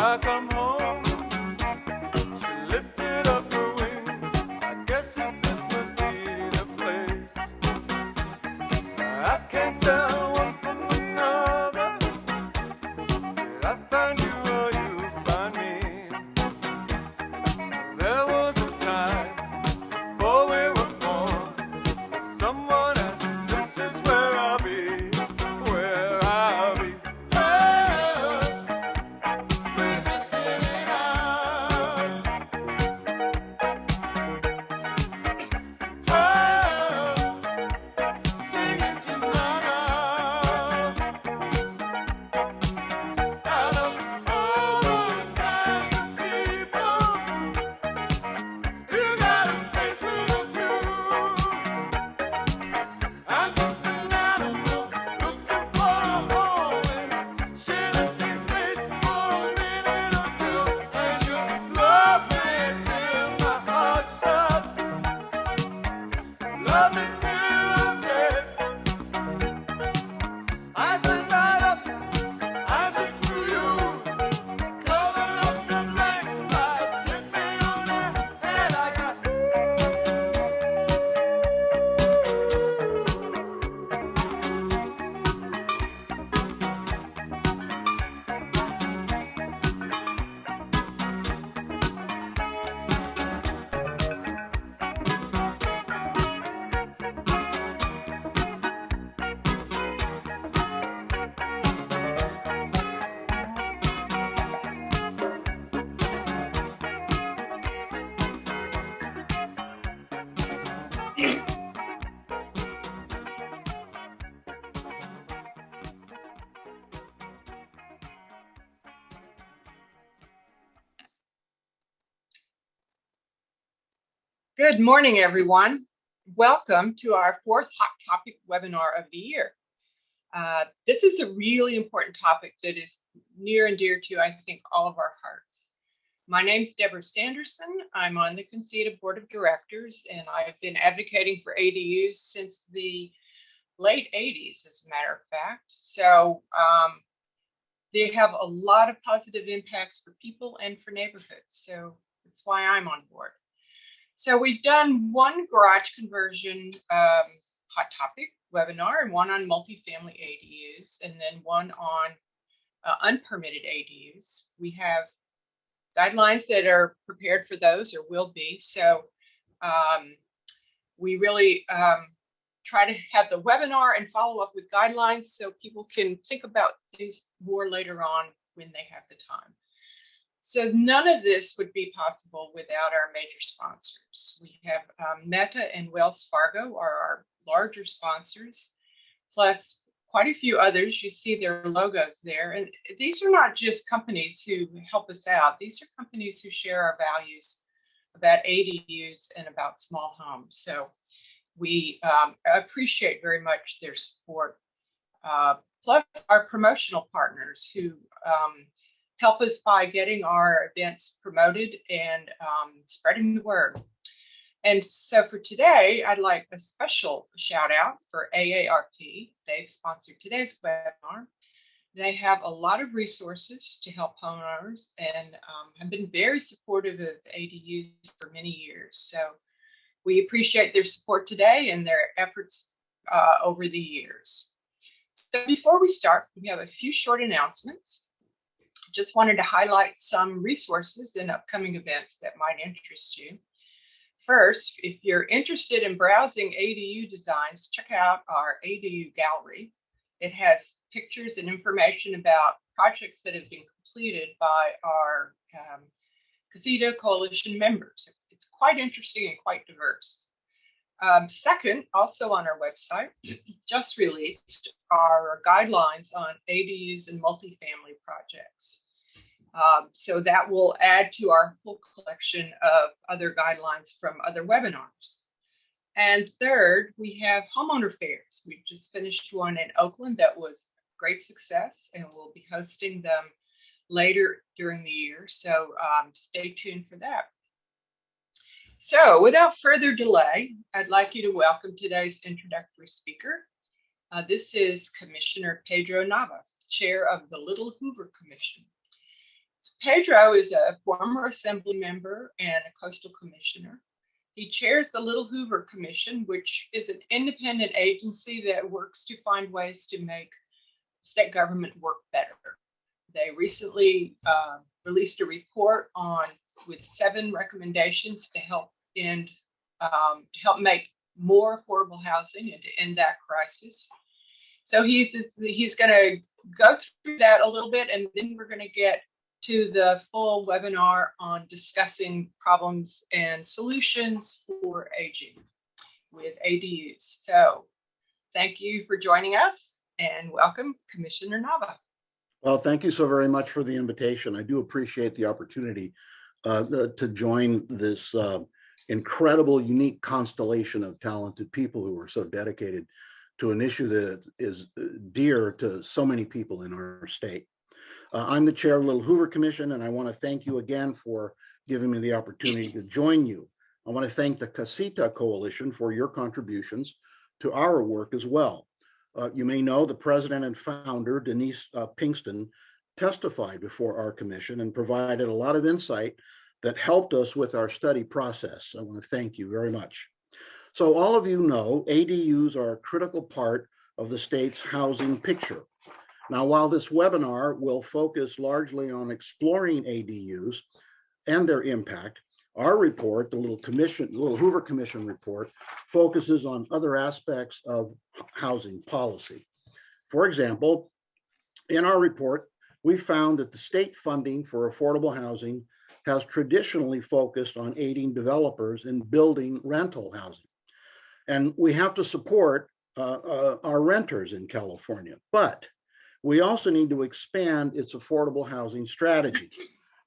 I come home, she lifted up her wings. I guess that this must be the place. I can't tell one from the other. Did I find you or you find me? There was a time before we were born. If someone asks, this is where I'll be, where I'll be. We're drifting out. Singing to my love. Out of all those kinds of people, you got a face with a view. I'm just an animal looking for a home and share the same space for a minute or two. And you love me till my heart stops. Love me till I'm dead. I said light up, I said through you. Cover up the blank spots, hit me on the head. I got Good morning, everyone. Welcome to our fourth Hot Topic webinar of the year. This is a really important topic that is near and dear to, I think, all of our hearts. My name's Deborah Sanderson. I'm on the Casita Board of Directors, and I've been advocating for ADUs since the late 80s, as a matter of fact. So they have a lot of positive impacts for people and for neighborhoods. So that's why I'm on board. So we've done one garage conversion hot topic webinar and one on multifamily ADUs, and then one on unpermitted ADUs. We have guidelines that are prepared for those or will be. So we really try to have the webinar and follow up with guidelines so people can think about things more later on when they have the time. So none of this would be possible without our major sponsors. We have Meta and Wells Fargo are our larger sponsors, plus quite a few others. You see their logos there. And these are not just companies who help us out. These are companies who share our values about ADUs and about small homes. So we appreciate very much their support. Plus our promotional partners who help us by getting our events promoted and spreading the word. And so for today, I'd like a special shout out for AARP. They've sponsored today's webinar. They have a lot of resources to help homeowners and have been very supportive of ADUs for many years. So we appreciate their support today and their efforts over the years. So before we start, we have a few short announcements. Just wanted to highlight some resources and upcoming events that might interest you. First, if you're interested in browsing ADU designs, check out our ADU gallery. It has pictures and information about projects that have been completed by our Casita Coalition members. It's quite interesting and quite diverse. Second, also on our website, just released our guidelines on ADUs and multifamily projects. So that will add to our full collection of other guidelines from other webinars. And third, we have homeowner fairs. We just finished one in Oakland that was a great success, and we'll be hosting them later during the year. So stay tuned for that. So without further delay, I'd like you to welcome today's introductory speaker. This is Commissioner Pedro Nava, Chair of the Little Hoover Commission. Pedro is a former assembly member and a coastal commissioner. He chairs the Little Hoover Commission, which is an independent agency that works to find ways to make state government work better. They recently released a report with 7 recommendations to help make more affordable housing and to end that crisis. So he's going to go through that a little bit, and then we're going to get to the full webinar on discussing problems and solutions for aging with ADUs. So thank you for joining us, and welcome, Commissioner Nava. Well, thank you so very much for the invitation. I do appreciate the opportunity to join this incredible, unique constellation of talented people who are so dedicated to an issue that is dear to so many people in our state. I'm the chair of the Little Hoover Commission, and I want to thank you again for giving me the opportunity to join you. I want to thank the Casita Coalition for your contributions to our work as well. You may know the president and founder, Denise Pinkston, testified before our commission and provided a lot of insight that helped us with our study process. I want to thank you very much. So all of you know, ADUs are a critical part of the state's housing picture. Now, while this webinar will focus largely on exploring ADUs and their impact, our report, the Little Hoover Commission report, focuses on other aspects of housing policy. For example, in our report, we found that the state funding for affordable housing has traditionally focused on aiding developers in building rental housing. And we have to support our renters in California, but we also need to expand its affordable housing strategy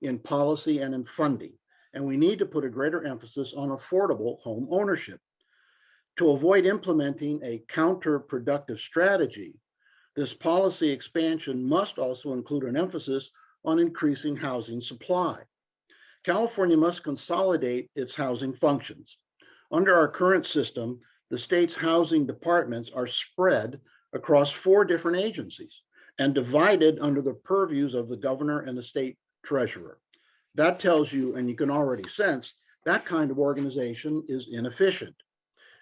in policy and in funding. And we need to put a greater emphasis on affordable home ownership. To avoid implementing a counterproductive strategy, this policy expansion must also include an emphasis on increasing housing supply. California must consolidate its housing functions. Under our current system, the state's housing departments are spread across 4 different agencies and divided under the purviews of the governor and the state treasurer. That tells you, and you can already sense, that kind of organization is inefficient.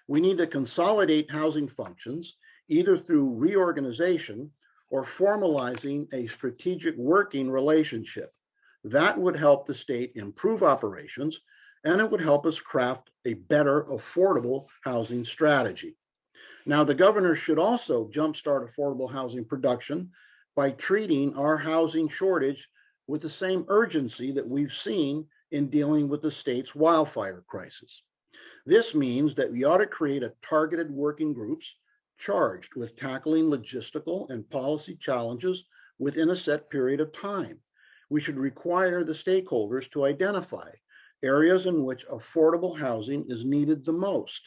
We need to consolidate housing functions either through reorganization or formalizing a strategic working relationship. That would help the state improve operations, and it would help us craft a better affordable housing strategy. Now, the governor should also jumpstart affordable housing production by treating our housing shortage with the same urgency that we've seen in dealing with the state's wildfire crisis. This means that we ought to create a targeted working groups charged with tackling logistical and policy challenges within a set period of time. We should require the stakeholders to identify areas in which affordable housing is needed the most.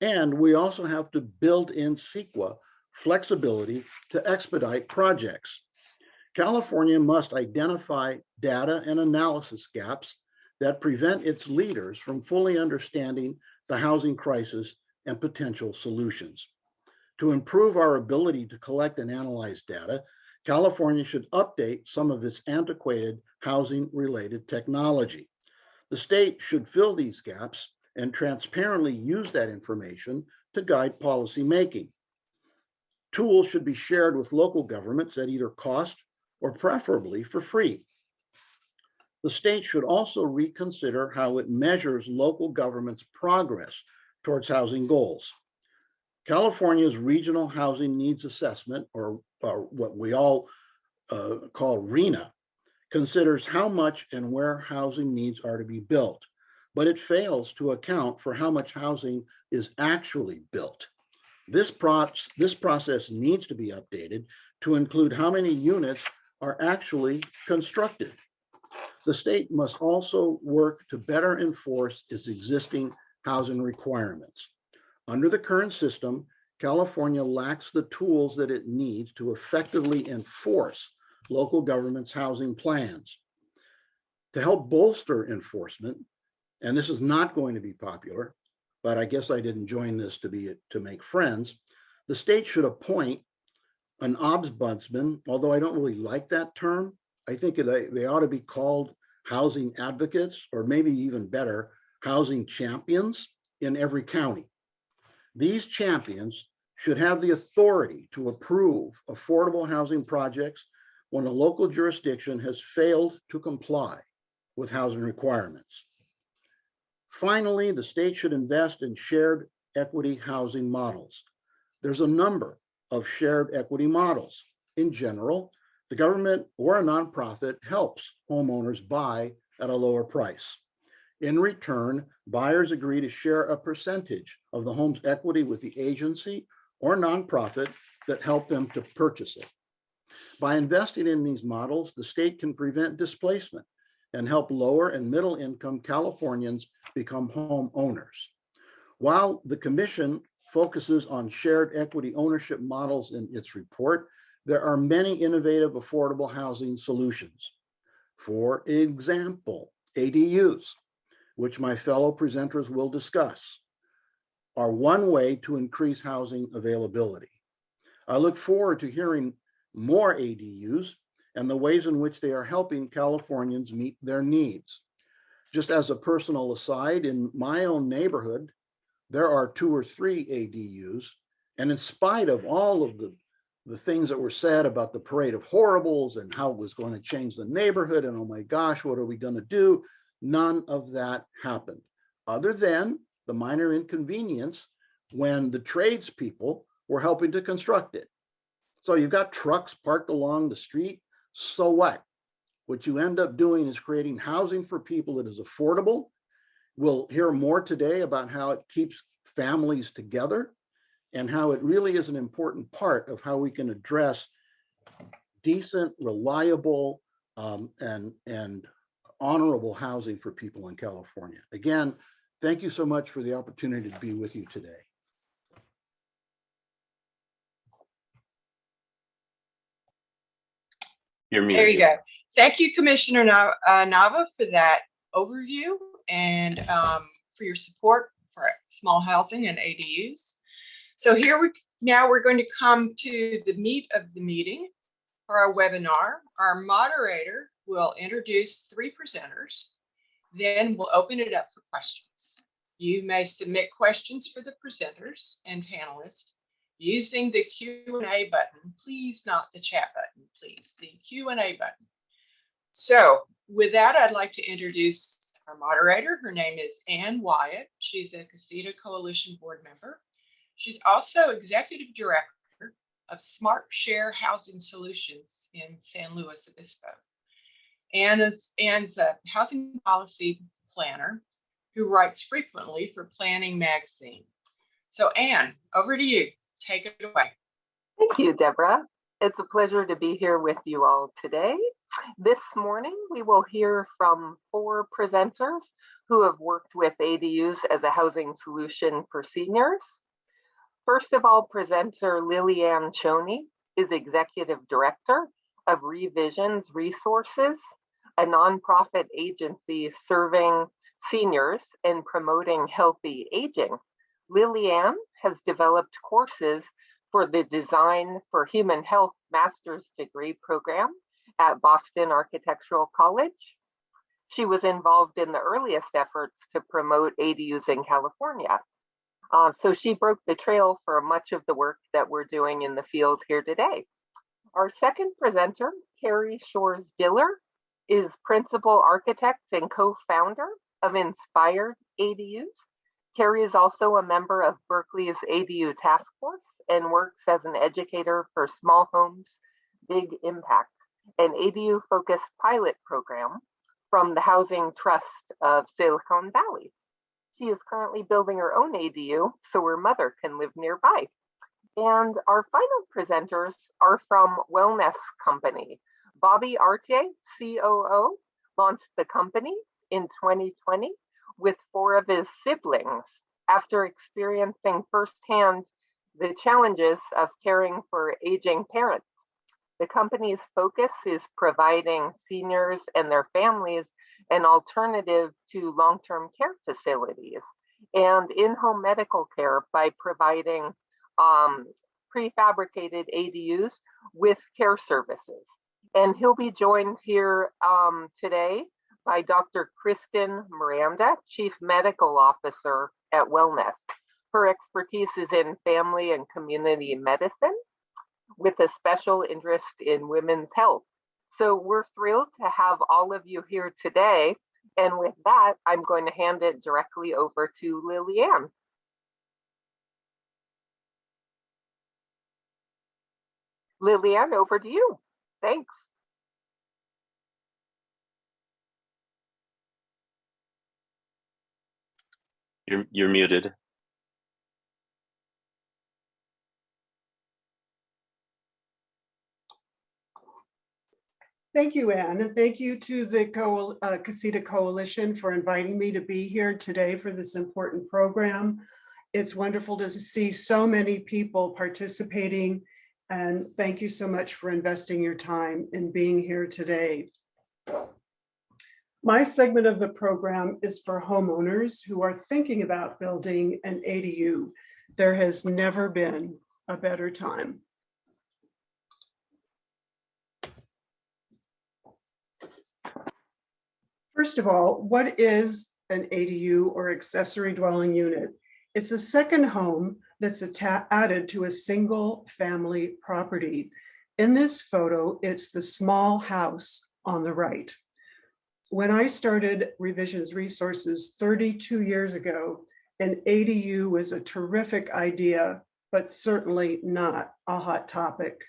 And we also have to build in CEQA flexibility to expedite projects. California must identify data and analysis gaps that prevent its leaders from fully understanding the housing crisis and potential solutions. To improve our ability to collect and analyze data, California should update some of its antiquated housing-related technology. The state should fill these gaps and transparently use that information to guide policy making. Tools should be shared with local governments at either cost or preferably for free. The state should also reconsider how it measures local government's progress towards housing goals. California's Regional Housing Needs Assessment, or what we all call RHNA, considers how much and where housing needs are to be built, but it fails to account for how much housing is actually built. This process needs to be updated to include how many units are actually constructed. The state must also work to better enforce its existing housing requirements. Under the current system, California lacks the tools that it needs to effectively enforce local government's housing plans. To help bolster enforcement, and this is not going to be popular, but I guess I didn't join this to make friends, the state should appoint an ombudsman, although I don't really like that term. I think they ought to be called housing advocates, or maybe even better, housing champions in every county. These champions should have the authority to approve affordable housing projects when a local jurisdiction has failed to comply with housing requirements. Finally, the state should invest in shared equity housing models. There's a number of shared equity models. In general, the government or a nonprofit helps homeowners buy at a lower price. In return, buyers agree to share a percentage of the home's equity with the agency or nonprofit that helped them to purchase it. By investing in these models, the state can prevent displacement and help lower and middle income Californians become homeowners. While the commission focuses on shared equity ownership models in its report, there are many innovative affordable housing solutions. For example, ADUs, which my fellow presenters will discuss, are one way to increase housing availability. I look forward to hearing more ADUs and the ways in which they are helping Californians meet their needs. Just as a personal aside, in my own neighborhood, there are 2 or 3 ADUs, and in spite of all of the things that were said about the parade of horribles and how it was going to change the neighborhood, and oh my gosh, what are we going to do? None of that happened, other than the minor inconvenience when the tradespeople were helping to construct it. So you've got trucks parked along the street. So what? What you end up doing is creating housing for people that is affordable. We'll hear more today about how it keeps families together and how it really is an important part of how we can address decent, reliable, and honorable housing for people in California. Again, thank you so much for the opportunity to be with you today. You're muted. There you go. Thank you, Commissioner Nava, for that overview and for your support for small housing and ADUs. So now we're going to come to the meat of the meeting for our webinar. Our moderator will introduce 3 presenters. Then we'll open it up for questions. You may submit questions for the presenters and panelists using the Q&A button. Please, not the chat button, please, the Q&A button. So with that, I'd like to introduce our moderator. Her name is Ann Wyatt. She's a Casita Coalition board member. She's also executive director of Smart Share Housing Solutions in San Luis Obispo. Ann's a housing policy planner who writes frequently for Planning Magazine. So Ann, over to you. Take it away. Thank you, Deborah. It's a pleasure to be here with you all today. This morning, we will hear from 4 presenters who have worked with ADUs as a housing solution for seniors. First of all, presenter Lilianne Choney is Executive Director of Revisions Resources, a nonprofit agency serving seniors and promoting healthy aging. Lilianne has developed courses for the Design for Human Health Master's Degree program at Boston Architectural College. She was involved in the earliest efforts to promote ADUs in California. So she broke the trail for much of the work that we're doing in the field here today. Our second presenter, Carrie Shores Diller, is principal architect and co-founder of Inspired ADUs. Carrie is also a member of Berkeley's ADU Task Force and works as an educator for Small Homes, Big Impact, an ADU-focused pilot program from the Housing Trust of Silicon Valley. She is currently building her own ADU so her mother can live nearby. And our final presenters are from Wellness Company. Bobby Arte, COO, launched the company in 2020 with 4 of his siblings after experiencing firsthand the challenges of caring for aging parents. The company's focus is providing seniors and their families an alternative to long-term care facilities and in-home medical care by providing prefabricated ADUs with care services. And he'll be joined here today by Dr. Kristen Miranda, Chief Medical Officer at Wellness. Her expertise is in family and community medicine with a special interest in women's health. So we're thrilled to have all of you here today. And with that, I'm going to hand it directly over to Lillian. Lillian, over to you. Thanks. You're muted. Thank you, Anne, and thank you to the Casita Coalition for inviting me to be here today for this important program. It's wonderful to see so many people participating, and thank you so much for investing your time in being here today. My segment of the program is for homeowners who are thinking about building an ADU. There has never been a better time. First of all, what is an ADU or accessory dwelling unit? It's a second home that's added to a single family property. In this photo, it's the small house on the right. When I started Revisions Resources 32 years ago, an ADU was a terrific idea, but certainly not a hot topic.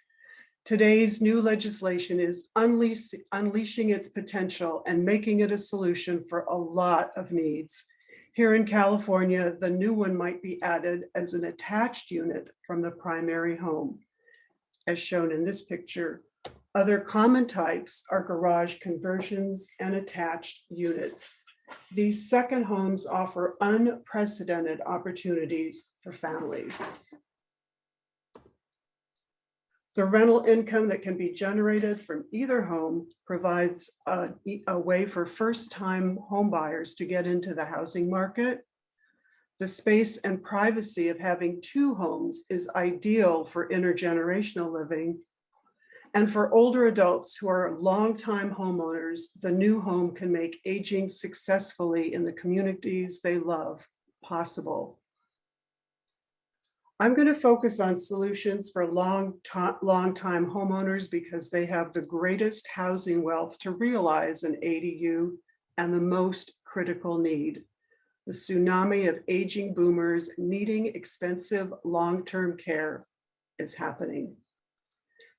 Today's new legislation is unleashing its potential and making it a solution for a lot of needs. Here in California, the new one might be added as an attached unit from the primary home. As shown in this picture, other common types are garage conversions and attached units. These second homes offer unprecedented opportunities for families. The rental income that can be generated from either home provides a way for first-time homebuyers to get into the housing market. The space and privacy of having two homes is ideal for intergenerational living. And for older adults who are longtime homeowners, the new home can make aging successfully in the communities they love possible. I'm going to focus on solutions for long-time homeowners because they have the greatest housing wealth to realize an ADU and the most critical need. The tsunami of aging boomers needing expensive long-term care is happening.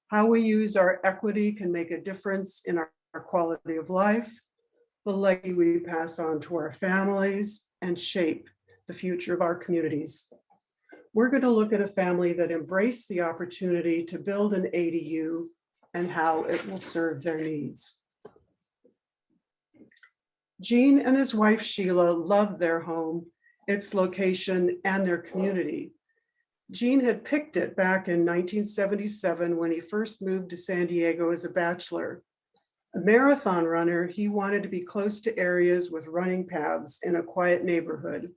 How we use our equity can make a difference in our quality of life, the legacy we pass on to our families, and shape the future of our communities. We're going to look at a family that embraced the opportunity to build an ADU and how it will serve their needs. Gene and his wife Sheila loved their home, its location, and their community. Gene had picked it back in 1977 when he first moved to San Diego as a bachelor. A marathon runner, he wanted to be close to areas with running paths in a quiet neighborhood.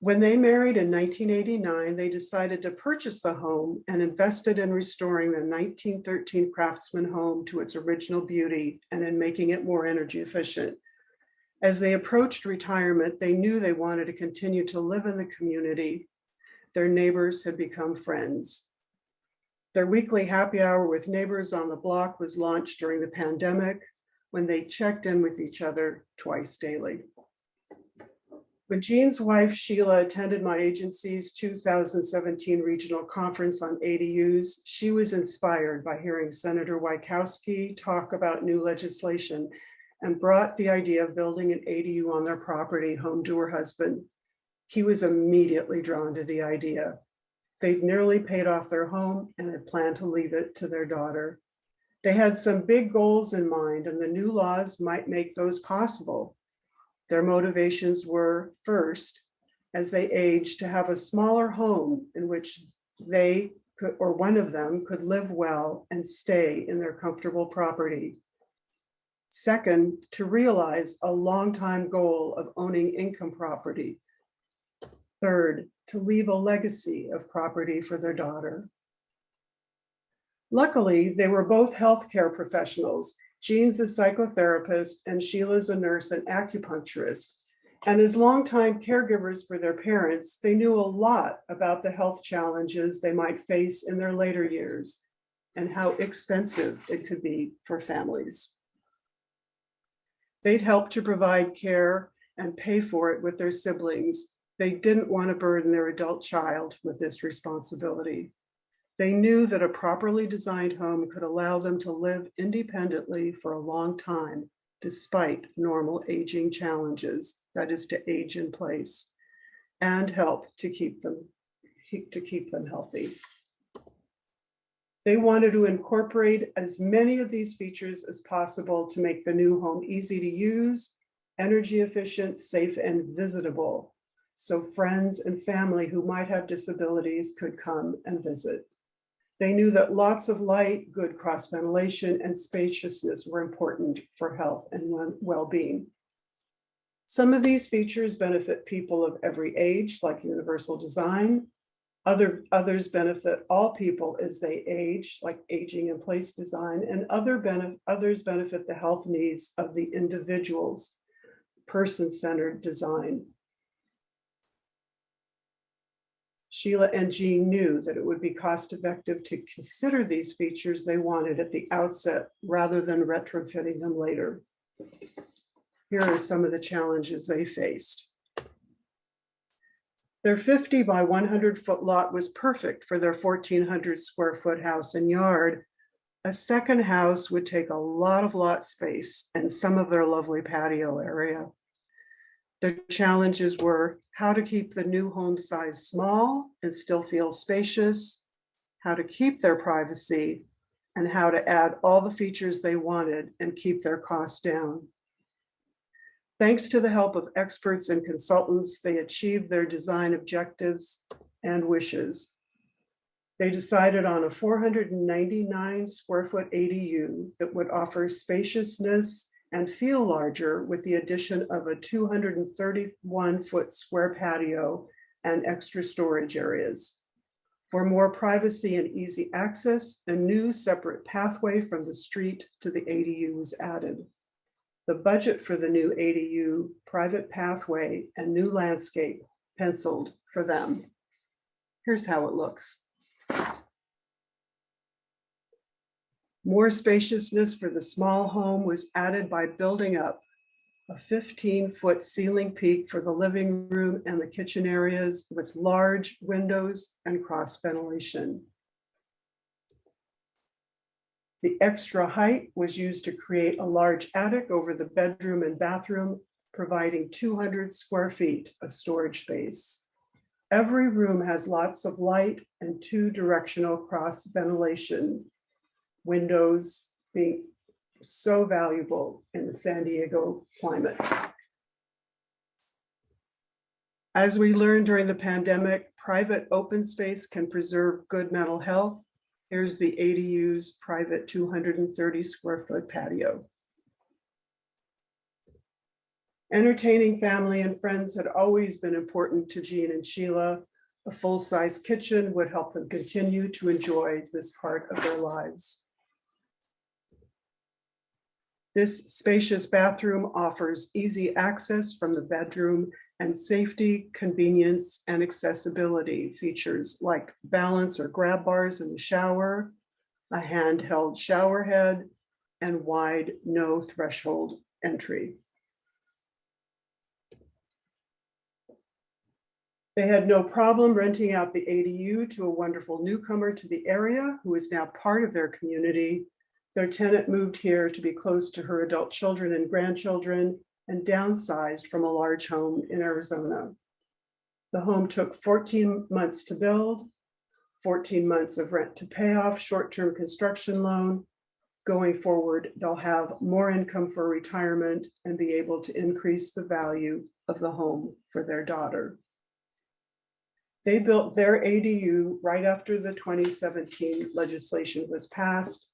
When they married in 1989, they decided to purchase the home and invested in restoring the 1913 Craftsman home to its original beauty and in making it more energy efficient. As they approached retirement, they knew they wanted to continue to live in the community. Their neighbors had become friends. Their weekly happy hour with neighbors on the block was launched during the pandemic when they checked in with each other twice daily. When Gene's wife, Sheila, attended my agency's 2017 regional conference on ADUs, she was inspired by hearing Senator Wieckowski talk about new legislation and brought the idea of building an ADU on their property home to her husband. He was immediately drawn to the idea. They'd nearly paid off their home and had planned to leave it to their daughter. They had some big goals in mind, and the new laws might make those possible. Their motivations were, first, as they aged, to have a smaller home in which they could, or one of them could live well and stay in their comfortable property. Second, to realize a longtime goal of owning income property. Third, to leave a legacy of property for their daughter. Luckily, they were both healthcare professionals. Jean's a psychotherapist and Sheila's a nurse and acupuncturist. And as longtime caregivers for their parents, they knew a lot about the health challenges they might face in their later years and how expensive it could be for families. They'd help to provide care and pay for it with their siblings. They didn't want to burden their adult child with this responsibility. They knew that a properly designed home could allow them to live independently for a long time, despite normal aging challenges, that is to age in place, and help to keep them healthy. They wanted to incorporate as many of these features as possible to make the new home easy to use, energy efficient, safe, and visitable, so friends and family who might have disabilities could come and visit. They knew that lots of light, good cross ventilation, and spaciousness were important for health and well-being. Some of these features benefit people of every age, like universal design. Others benefit all people as they age, like aging in place design, and others benefit the health needs of the individuals, person-centered design. Sheila and Jean knew that it would be cost-effective to consider these features they wanted at the outset rather than retrofitting them later. Here are some of the challenges they faced. Their 50 by 100 foot lot was perfect for their 1,400 square foot house and yard. A second house would take a lot of lot space and some of their lovely patio area. Their challenges were how to keep the new home size small and still feel spacious, how to keep their privacy, and how to add all the features they wanted and keep their costs down. Thanks to the help of experts and consultants, they achieved their design objectives and wishes. They decided on a 499 square foot ADU that would offer spaciousness and feel larger with the addition of a 231 foot square patio and extra storage areas. For more privacy and easy access, a new separate pathway from the street to the ADU was added. The budget for the new ADU, private pathway, and new landscape penciled for them. Here's how it looks. More spaciousness for the small home was added by building up a 15-foot ceiling peak for the living room and the kitchen areas with large windows and cross ventilation. The extra height was used to create a large attic over the bedroom and bathroom, providing 200 square feet of storage space. Every room has lots of light and 2 directional cross ventilation, windows being so valuable in the San Diego climate. As we learned during the pandemic, private open space can preserve good mental health. Here's the ADU's private 230 square foot patio. Entertaining family and friends had always been important to Jean and Sheila. A full-size kitchen would help them continue to enjoy this part of their lives. This spacious bathroom offers easy access from the bedroom and safety, convenience, and accessibility features like balance or grab bars in the shower, a handheld shower head, and wide no threshold entry. They had no problem renting out the ADU to a wonderful newcomer to the area who is now part of their community. Their tenant moved here to be close to her adult children and grandchildren and downsized from a large home in Arizona. The home took 14 months to build, 14 months of rent to pay off short-term construction loan. Going forward, they'll have more income for retirement and be able to increase the value of the home for their daughter. They built their ADU right after the 2017 legislation was passed.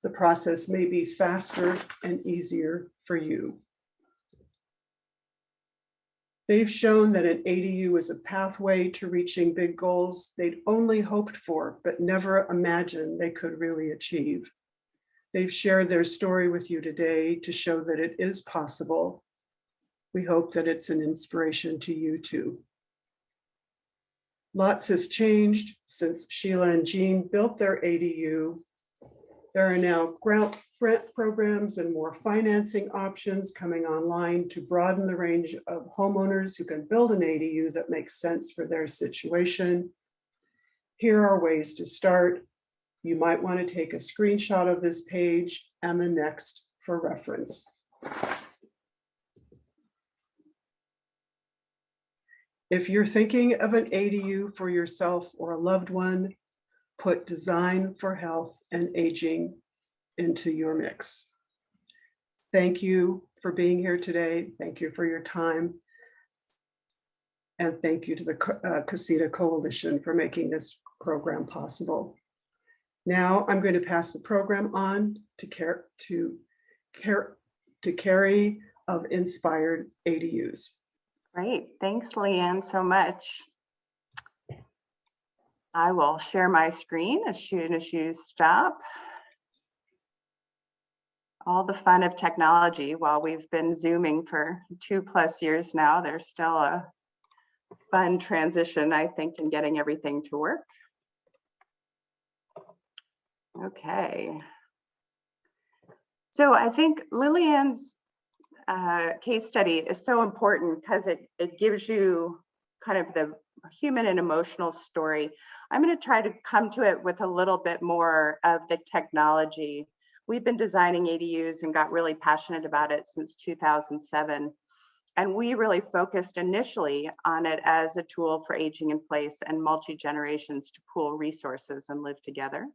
The process may be faster and easier for you. They've shown that an ADU is a pathway to reaching big goals they'd only hoped for, but never imagined they could really achieve. They've shared their story with you today to show that it is possible. We hope that it's an inspiration to you too. Lots has changed since Sheila and Jean built their ADU. There are now grant programs and more financing options coming online to broaden the range of homeowners who can build an ADU that makes sense for their situation. Here are ways to start. You might want to take a screenshot of this page and the next for reference. If you're thinking of an ADU for yourself or a loved one, put design for health and aging into your mix. Thank you for being here today. Thank you for your time. And thank you to the Casita Coalition for making this program possible. Now I'm going to pass the program on to Carrie of Inspired ADUs. Great, thanks Leanne so much. I will share my screen as soon as you stop. All the fun of technology. While we've been Zooming for 2+ years now, there's still a fun transition, I think, in getting everything to work. Okay. So I think Lillian's case study is so important because it gives you kind of the human and emotional story. I'm going to try to come to it with a little bit more of the technology. We've been designing ADUs and got really passionate about it since 2007. And we really focused initially on it as a tool for aging in place and multi-generations to pool resources and live together.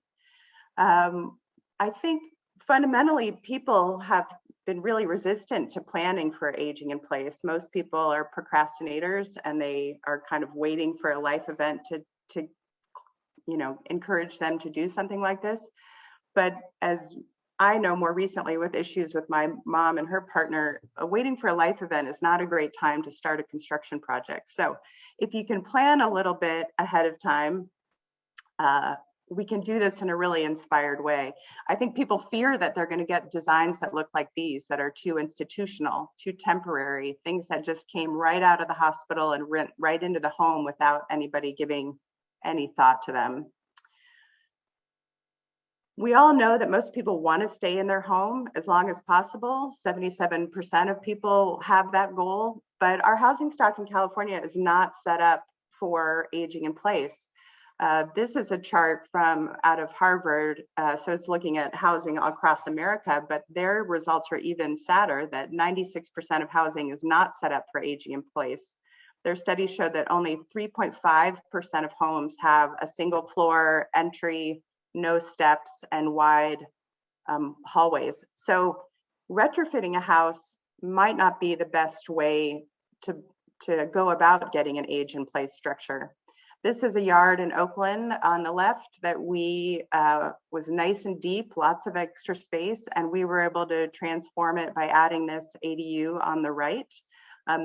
I think fundamentally people have been really resistant to planning for aging in place. Most people are procrastinators and they are kind of waiting for a life event to encourage them to do something like this. But as I know more recently with issues with my mom and her partner, waiting for a life event is not a great time to start a construction project. So if you can plan a little bit ahead of time, we can do this in a really inspired way. I think people fear that they're going to get designs that look like these, that are too institutional, too temporary, things that just came right out of the hospital and went right into the home without anybody giving any thought to them. We all know that most people want to stay in their home as long as possible. 77% of people have that goal, but our housing stock in California is not set up for aging in place. This is a chart from out of Harvard, so it's looking at housing across America, but their results are even sadder, that 96% of housing is not set up for aging in place. Their studies show that only 3.5% of homes have a single floor entry, no steps, and wide hallways. So retrofitting a house might not be the best way to go about getting an age in place structure. This is a yard in Oakland on the left that was nice and deep, lots of extra space, and we were able to transform it by adding this ADU on the right.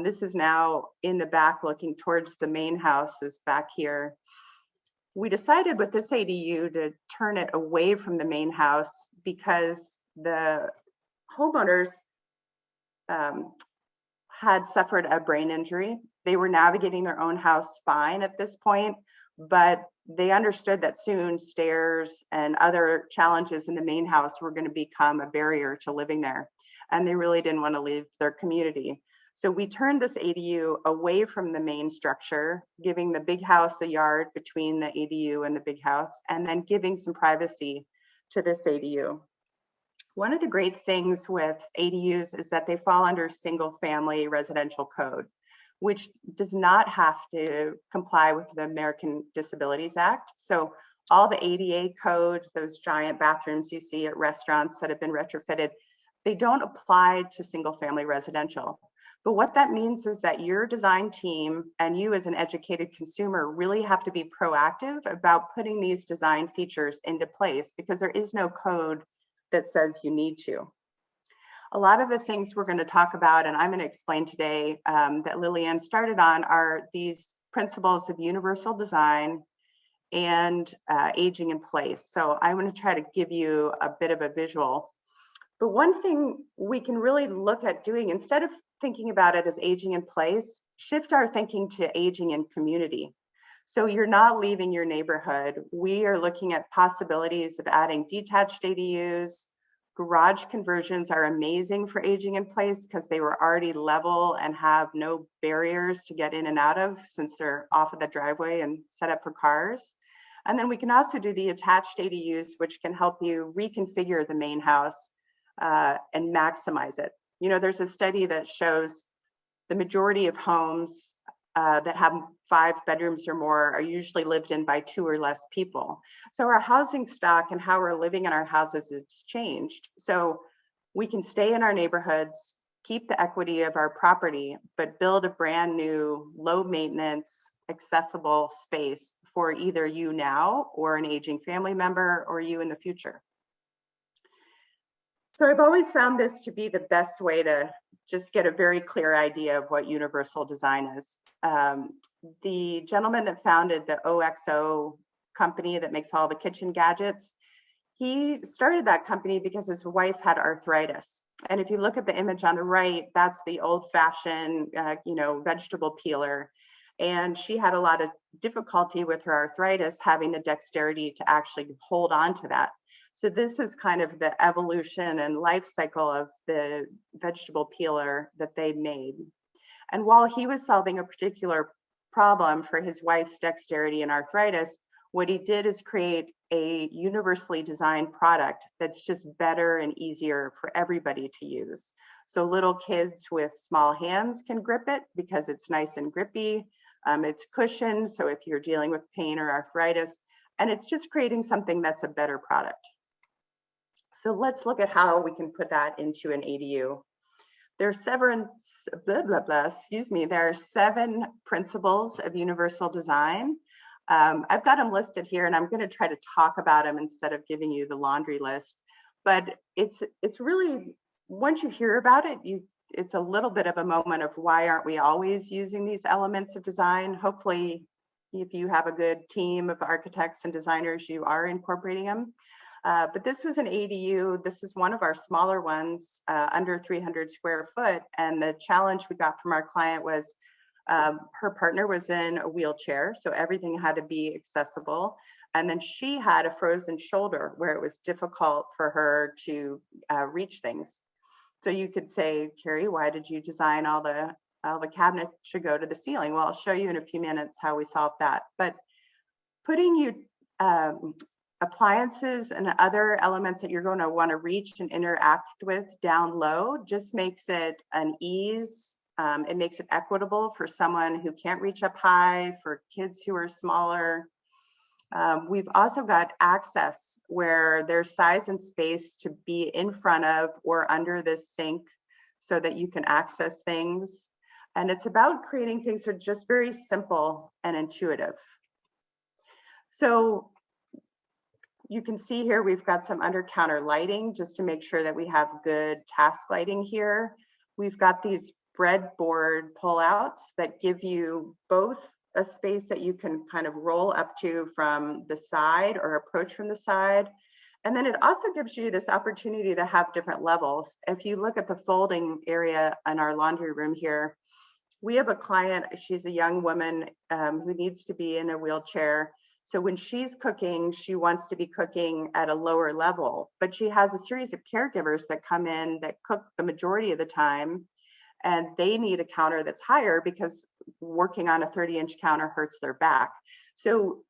This is now in the back looking towards the main house is back here. We decided with this ADU to turn it away from the main house because the homeowners had suffered a brain injury. They were navigating their own house fine at this point, but they understood that soon stairs and other challenges in the main house were going to become a barrier to living there. And they really didn't want to leave their community. So we turned this ADU away from the main structure, giving the big house a yard between the ADU and the big house, and then giving some privacy to this ADU. One of the great things with ADUs is that they fall under single family residential code, which does not have to comply with the American Disabilities Act. So all the ADA codes, those giant bathrooms you see at restaurants that have been retrofitted, they don't apply to single family residential. But what that means is that your design team and you as an educated consumer really have to be proactive about putting these design features into place because there is no code that says you need to. A lot of the things we're going to talk about, and I'm going to explain today, that Lillian started on, are these principles of universal design and aging in place. So I want to try to give you a bit of a visual. But one thing we can really look at doing, instead of thinking about it as aging in place, shift our thinking to aging in community. So you're not leaving your neighborhood. We are looking at possibilities of adding detached ADUs. Garage conversions are amazing for aging in place because they were already level and have no barriers to get in and out of, since they're off of the driveway and set up for cars. And then we can also do the attached ADUs, which can help you reconfigure the main house and maximize it. You know, there's a study that shows the majority of homes that have 5 bedrooms or more are usually lived in by 2 or less people. So our housing stock and how we're living in our houses has changed. So we can stay in our neighborhoods, keep the equity of our property, but build a brand new, low maintenance, accessible space for either you now or an aging family member or you in the future. So I've always found this to be the best way to just get a very clear idea of what universal design is. The gentleman that founded the OXO company that makes all the kitchen gadgets, he started that company because his wife had arthritis. And if you look at the image on the right, that's the old-fashioned, vegetable peeler. And she had a lot of difficulty with her arthritis, having the dexterity to actually hold on to that. So this is kind of the evolution and life cycle of the vegetable peeler that they made. And while he was solving a particular problem for his wife's dexterity and arthritis, what he did is create a universally designed product that's just better and easier for everybody to use. So little kids with small hands can grip it because it's nice and grippy. It's cushioned, so if you're dealing with pain or arthritis, and it's just creating something that's a better product. So let's look at how we can put that into an ADU. There are 7 principles of universal design. I've got them listed here, and I'm going to try to talk about them instead of giving you the laundry list. But it's really, once you hear about it, it's a little bit of a moment of why aren't we always using these elements of design? Hopefully, if you have a good team of architects and designers, you are incorporating them. But this was an ADU. This is one of our smaller ones, under 300 square foot. And the challenge we got from our client was her partner was in a wheelchair, so everything had to be accessible. And then she had a frozen shoulder where it was difficult for her to reach things. So you could say, Carrie, why did you design all the cabinets should go to the ceiling? Well, I'll show you in a few minutes how we solved that. But putting appliances and other elements that you're going to want to reach and interact with down low just makes it an ease. It makes it equitable for someone who can't reach up high, for kids who are smaller. We've also got access where there's size and space to be in front of or under this sink so that you can access things. And it's about creating things that are just very simple and intuitive. So you can see here, we've got some under counter lighting just to make sure that we have good task lighting here. We've got these breadboard pullouts that give you both a space that you can kind of roll up to from the side or approach from the side. And then it also gives you this opportunity to have different levels. If you look at the folding area in our laundry room here, we have a client, she's a young woman who needs to be in a wheelchair. So when she's cooking, she wants to be cooking at a lower level, but she has a series of caregivers that come in that cook the majority of the time, and they need a counter that's higher because working on a 30-inch counter hurts their back. So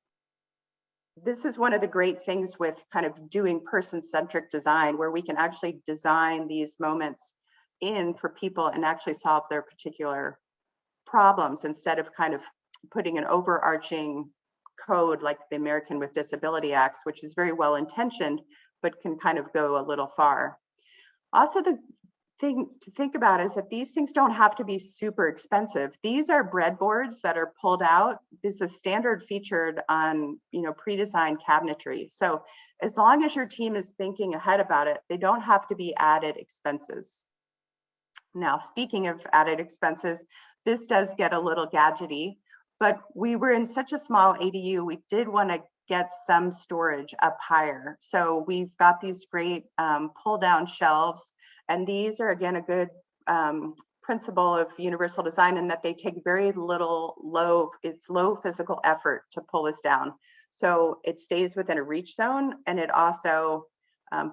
this is one of the great things with kind of doing person-centric design, where we can actually design these moments in for people and actually solve their particular problems instead of kind of putting an overarching code like the American with Disability Acts, which is very well intentioned, but can kind of go a little far. Also, the thing to think about is that these things don't have to be super expensive. These are breadboards that are pulled out. This is standard featured on, pre-designed cabinetry. So as long as your team is thinking ahead about it, they don't have to be added expenses. Now, speaking of added expenses, this does get a little gadgety, but we were in such a small ADU, we did want to get some storage up higher. So we've got these great pull down shelves, and these are again a good principle of universal design in that they take very little low physical effort to pull this down. So it stays within a reach zone, and it also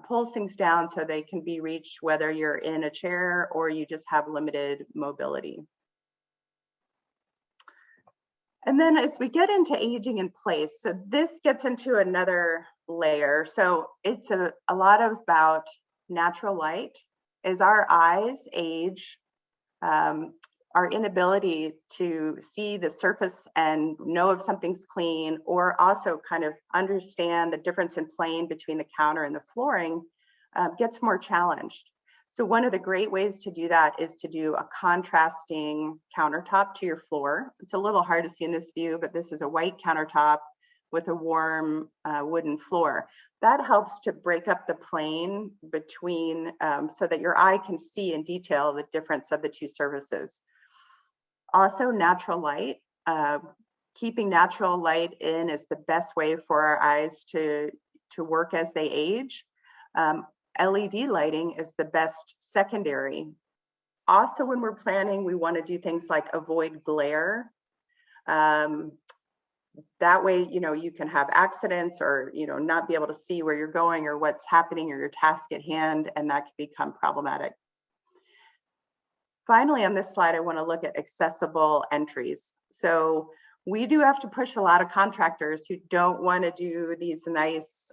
pulls things down so they can be reached whether you're in a chair or you just have limited mobility. And then as we get into aging in place, so this gets into another layer. So it's a lot about natural light. As our eyes age, our inability to see the surface and know if something's clean, or also kind of understand the difference in plane between the counter and the flooring gets more challenged. So one of the great ways to do that is to do a contrasting countertop to your floor. It's a little hard to see in this view, but this is a white countertop with a warm wooden floor. That helps to break up the plane between so that your eye can see in detail the difference of the two surfaces. Also, natural light. Keeping natural light in is the best way for our eyes to work as they age. LED lighting is the best secondary. Also, when we're planning, we want to do things like avoid glare. That way, you can have accidents or, not be able to see where you're going or what's happening or your task at hand, and that can become problematic. Finally, on this slide, I want to look at accessible entries. So we do have to push a lot of contractors who don't want to do these nice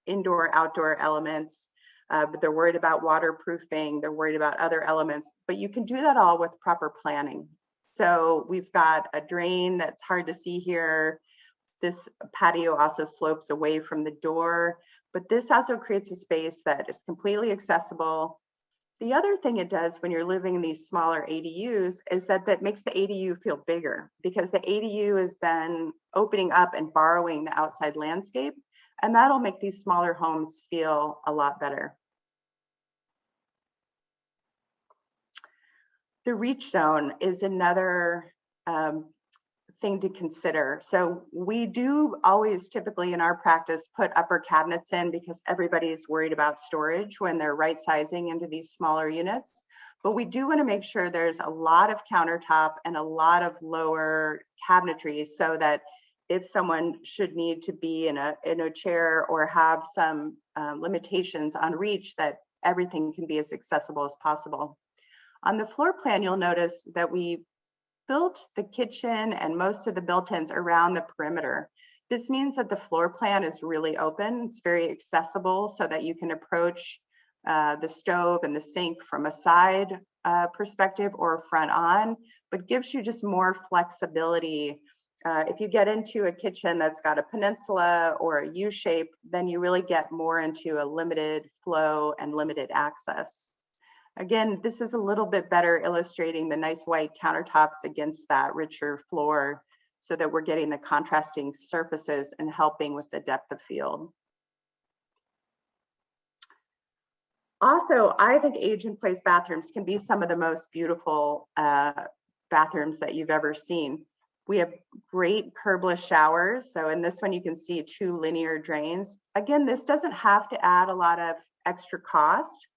indoor, outdoor elements, but they're worried about waterproofing, they're worried about other elements, but you can do that all with proper planning. So we've got a drain that's hard to see here. This patio also slopes away from the door, but this also creates a space that is completely accessible. The other thing it does when you're living in these smaller ADUs is that makes the ADU feel bigger, because the ADU is then opening up and borrowing the outside landscape, and that'll make these smaller homes feel a lot better. The reach zone is another thing to consider. So we do always typically in our practice put upper cabinets in because everybody's worried about storage when they're right sizing into these smaller units. But we do want to make sure there's a lot of countertop and a lot of lower cabinetry so that if someone should need to be in a chair or have some limitations on reach, that everything can be as accessible as possible. On the floor plan, you'll notice that we built the kitchen and most of the built-ins around the perimeter. This means that the floor plan is really open. It's very accessible so that you can approach the stove and the sink from a side perspective or front on, but gives you just more flexibility. If you get into a kitchen that's got a peninsula or a U shape, then you really get more into a limited flow and limited access. Again, this is a little bit better illustrating the nice white countertops against that richer floor so that we're getting the contrasting surfaces and helping with the depth of field. Also, I think age in place bathrooms can be some of the most beautiful bathrooms that you've ever seen. We have great curbless showers. So in this one, you can see 2 linear drains. Again, this doesn't have to add a lot of extra cost.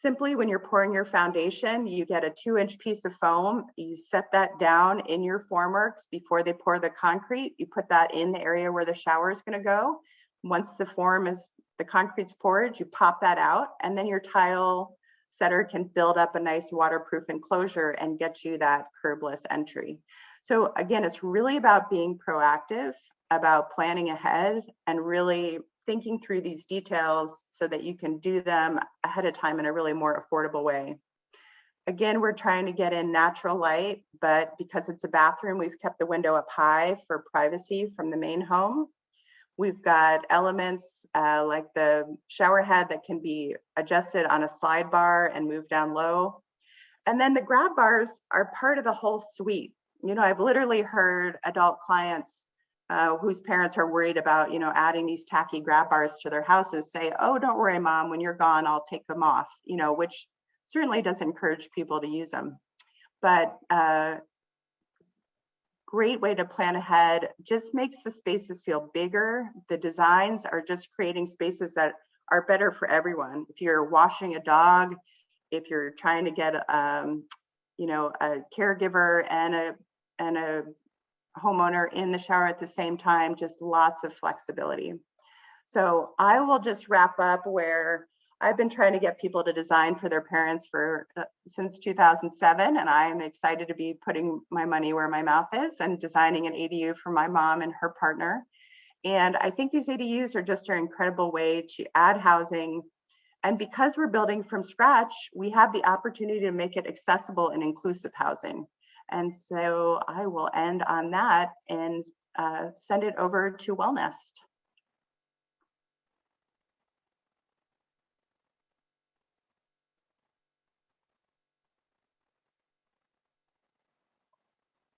Simply when you're pouring your foundation, you get a 2-inch piece of foam, you set that down in your formworks before they pour the concrete, you put that in the area where the shower is going to go. Once the concrete's poured, you pop that out, and then your tile setter can build up a nice waterproof enclosure and get you that curbless entry. So again, it's really about being proactive, about planning ahead, and really thinking through these details so that you can do them ahead of time in a really more affordable way. Again, we're trying to get in natural light, but because it's a bathroom, we've kept the window up high for privacy from the main home. We've got elements like the shower head that can be adjusted on a slide bar and moved down low. And then the grab bars are part of the whole suite. I've literally heard adult clients whose parents are worried about, adding these tacky grab bars to their houses say, "Oh, don't worry, Mom, when you're gone, I'll take them off," which certainly does encourage people to use them. But great way to plan ahead, just makes the spaces feel bigger. The designs are just creating spaces that are better for everyone. If you're washing a dog, if you're trying to get you know, a caregiver and a homeowner in the shower at the same time, just lots of flexibility. So I will just wrap up where I've been trying to get people to design for their parents for since 2007, and I am excited to be putting my money where my mouth is and designing an ADU for my mom and her partner. And I think these ADUs are just an incredible way to add housing. And because we're building from scratch, we have the opportunity to make it accessible and inclusive housing. And so I will end on that and send it over to Wellnest.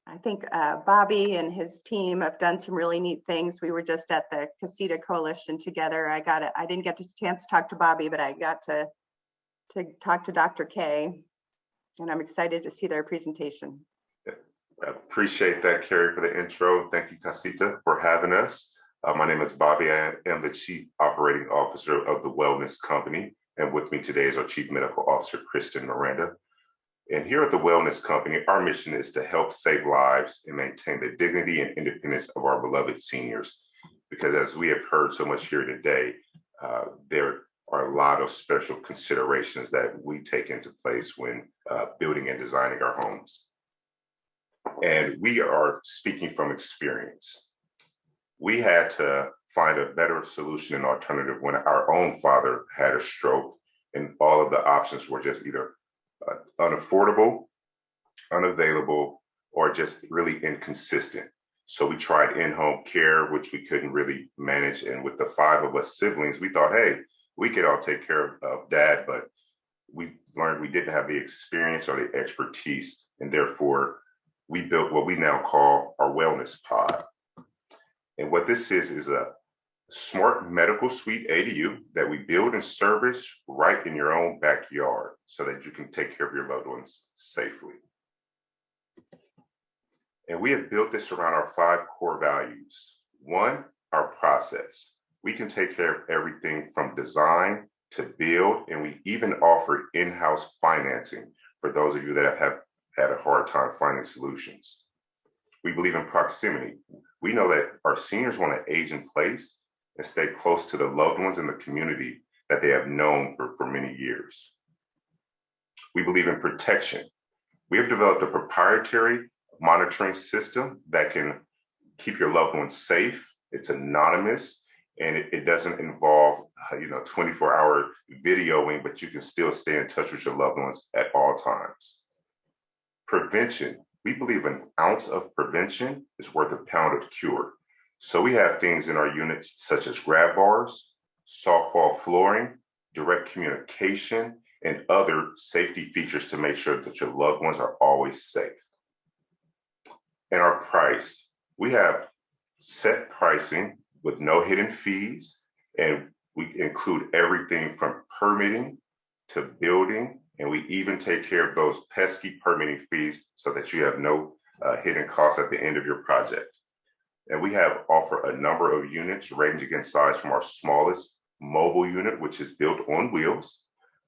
I think Bobby and his team have done some really neat things. We were just at the Casita Coalition together. I didn't get a chance to talk to Bobby, but I got to talk to Dr. K, and I'm excited to see their presentation. I appreciate that, Carrie, for the intro. Thank you, Casita, for having us. My name is Bobby. I am the Chief Operating Officer of the Wellness Company, and with me today is our Chief Medical Officer, Kristen Miranda. And here at the Wellness Company, our mission is to help save lives and maintain the dignity and independence of our beloved seniors. Because as we have heard so much here today, there are a lot of special considerations that we take into place when building and designing our homes. And we are speaking from experience. We had to find a better solution and alternative when our own father had a stroke, and all of the options were just either unaffordable, unavailable, or just really inconsistent. So we tried in-home care, which we couldn't really manage. And with the 5 of us siblings, we thought, hey, we could all take care of dad, but we learned we didn't have the experience or the expertise. And therefore, we built what we now call our Wellness Pod. And what this is a smart medical suite ADU that we build and service right in your own backyard so that you can take care of your loved ones safely. And we have built this around our 5 core values. 1, our process. We can take care of everything from design to build, and we even offer in-house financing for those of you that have had a hard time finding solutions. We believe in proximity. We know that our seniors want to age in place and stay close to the loved ones in the community that they have known for many years. We believe in protection. We have developed a proprietary monitoring system that can keep your loved ones safe. It's anonymous, and it doesn't involve 24-hour videoing, but you can still stay in touch with your loved ones at all times. Prevention. We believe an ounce of prevention is worth a pound of cure. So we have things in our units such as grab bars, softball flooring, direct communication, and other safety features to make sure that your loved ones are always safe. And our price, we have set pricing with no hidden fees, and we include everything from permitting to building, and we even take care of those pesky permitting fees so that you have no hidden costs at the end of your project. And we offer a number of units ranging in size from our smallest mobile unit, which is built on wheels,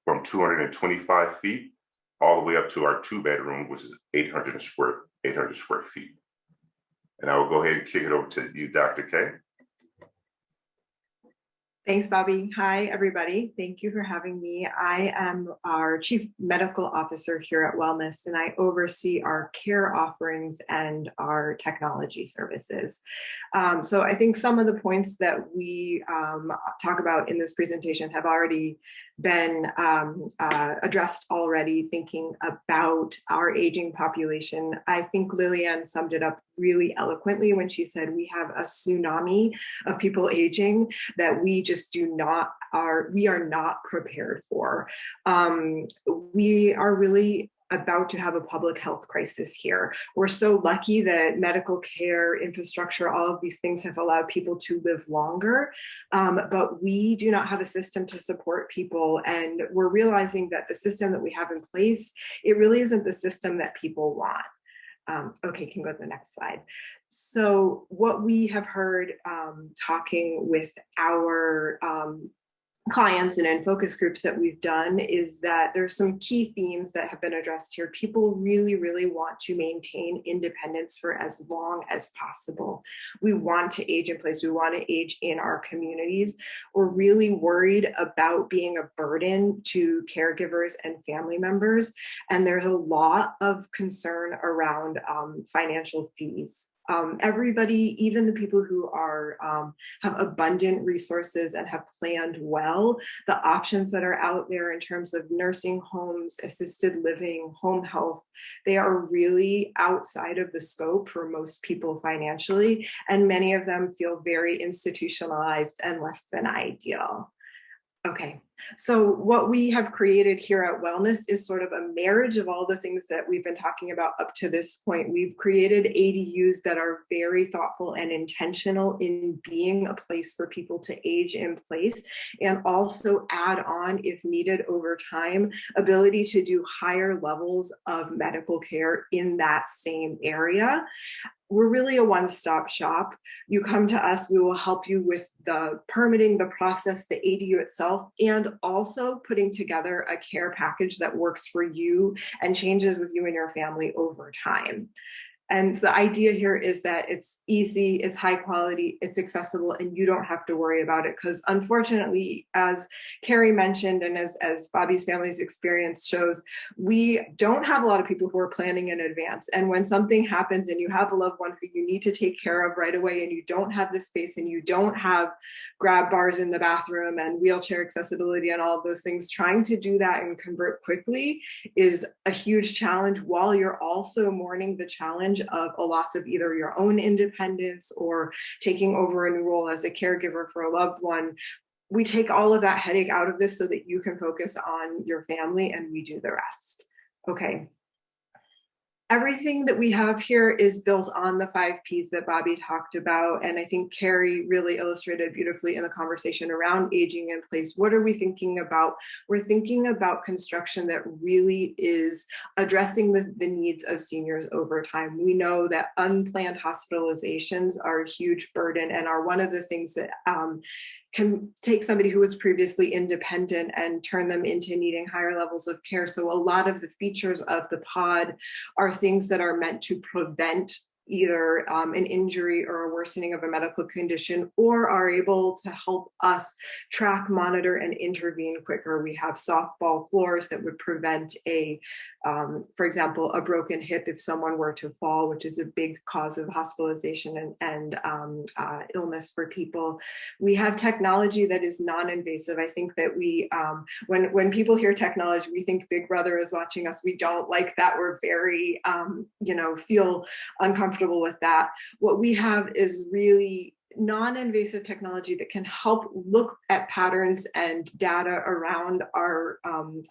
from 225 feet all the way up to our 2-bedroom, which is 800 square feet. And I will go ahead and kick it over to you, Dr. K. Thanks, Bobby. Hi, everybody. Thank you for having me. I am our Chief Medical Officer here at Wellness, and I oversee our care offerings and our technology services. So I think some of the points that we talk about in this presentation have already been addressed already, thinking about our aging population. I think Lillian summed it up really eloquently when she said we have a tsunami of people aging that we are not prepared for. We are really about to have a public health crisis here. We're so lucky that medical care, infrastructure, all of these things have allowed people to live longer, but we do not have a system to support people. And we're realizing that the system that we have in place, it really isn't the system that people want. Okay, can go to the next slide. So what we have heard talking with our clients and in focus groups that we've done is that there's some key themes that have been addressed here. People really, really want to maintain independence for as long as possible. We want to age in place. We want to age in our communities. We're really worried about being a burden to caregivers and family members. And there's a lot of concern around financial fees. Everybody, even the people who are have abundant resources and have planned well, the options that are out there in terms of nursing homes, assisted living, home health, they are really outside of the scope for most people financially, and many of them feel very institutionalized and less than ideal. Okay, so what we have created here at Wellness is sort of a marriage of all the things that we've been talking about up to this point. We've created ADUs that are very thoughtful and intentional in being a place for people to age in place, and also add on, if needed over time, ability to do higher levels of medical care in that same area. We're really a one-stop shop. You come to us, we will help you with the permitting, the process, the ADU itself, and also putting together a care package that works for you and changes with you and your family over time. And so the idea here is that it's easy, it's high quality, it's accessible, and you don't have to worry about it. Because unfortunately, as Carrie mentioned, and as Bobby's family's experience shows, we don't have a lot of people who are planning in advance. And when something happens and you have a loved one who you need to take care of right away, and you don't have the space and you don't have grab bars in the bathroom and wheelchair accessibility and all of those things, trying to do that and convert quickly is a huge challenge, while you're also mourning the challenge of a loss of either your own independence or taking over a new role as a caregiver for a loved one. We take all of that headache out of this so that you can focus on your family, and we do the rest. Okay. Everything that we have here is built on the 5 Ps that Bobby talked about. And I think Carrie really illustrated beautifully in the conversation around aging in place. What are we thinking about? We're thinking about construction that really is addressing the needs of seniors over time. We know that unplanned hospitalizations are a huge burden and are one of the things that can take somebody who was previously independent and turn them into needing higher levels of care. So a lot of the features of the pod are things that are meant to prevent either an injury or a worsening of a medical condition, or are able to help us track, monitor, and intervene quicker. We have softball floors that would prevent for example, a broken hip if someone were to fall, which is a big cause of hospitalization and illness for people. We have technology that is non-invasive. I think that we, when people hear technology, we think Big Brother is watching us. We don't like that. We're very, feel uncomfortable with that. What we have is really non-invasive technology that can help look at patterns and data around our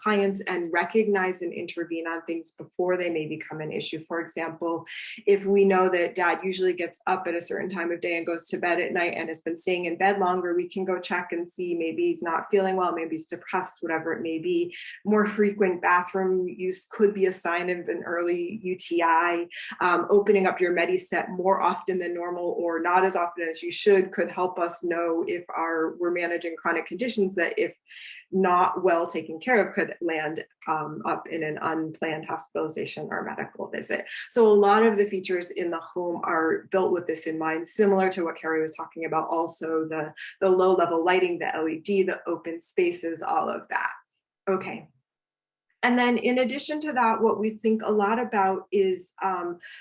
clients and recognize and intervene on things before they may become an issue. For example, if we know that dad usually gets up at a certain time of day and goes to bed at night and has been staying in bed longer, we can go check and see maybe he's not feeling well, maybe he's depressed, whatever it may be. More frequent bathroom use could be a sign of an early UTI. Opening up your Medi-Set more often than normal or not as often as you should could help us know if we're managing chronic conditions that, if not well taken care of, could land up in an unplanned hospitalization or medical visit. So a lot of the features in the home are built with this in mind, similar to what Carrie was talking about, also the low level lighting, the LED, the open spaces, all of that. Okay. And then in addition to that, what we think a lot about is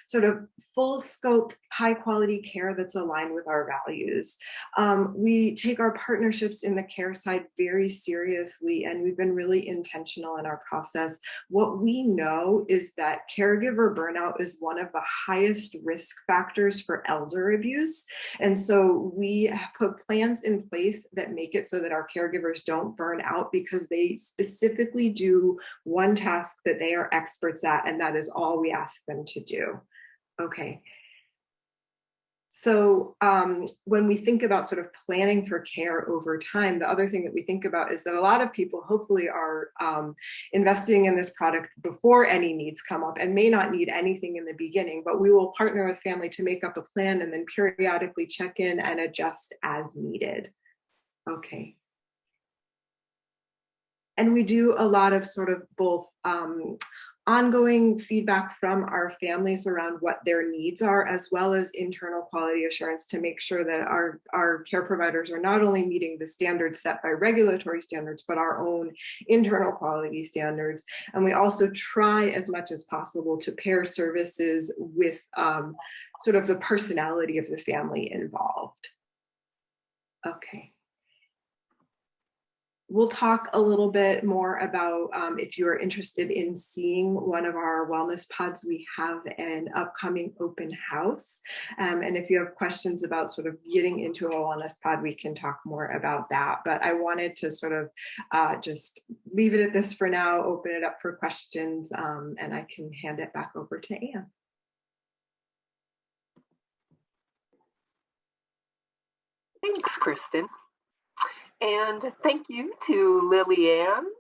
sort of full scope, high quality care that's aligned with our values. We take our partnerships in the care side very seriously, and we've been really intentional in our process. What we know is that caregiver burnout is one of the highest risk factors for elder abuse. And so we put plans in place that make it so that our caregivers don't burn out, because they specifically do one task that they are experts at, and that is all we ask them to do. Okay. So when we think about sort of planning for care over time, the other thing that we think about is that a lot of people hopefully are investing in this product before any needs come up and may not need anything in the beginning, but we will partner with family to make up a plan and then periodically check in and adjust as needed. Okay. And we do a lot of sort of both ongoing feedback from our families around what their needs are, as well as internal quality assurance to make sure that our care providers are not only meeting the standards set by regulatory standards, but our own internal quality standards. And we also try as much as possible to pair services with sort of the personality of the family involved. Okay. We'll talk a little bit more about if you are interested in seeing one of our wellness pods, we have an upcoming open house. And if you have questions about sort of getting into a wellness pod, we can talk more about that. But I wanted to sort of just leave it at this for now, open it up for questions, and I can hand it back over to Anne. Thanks, Kristen. And thank you to Lillian,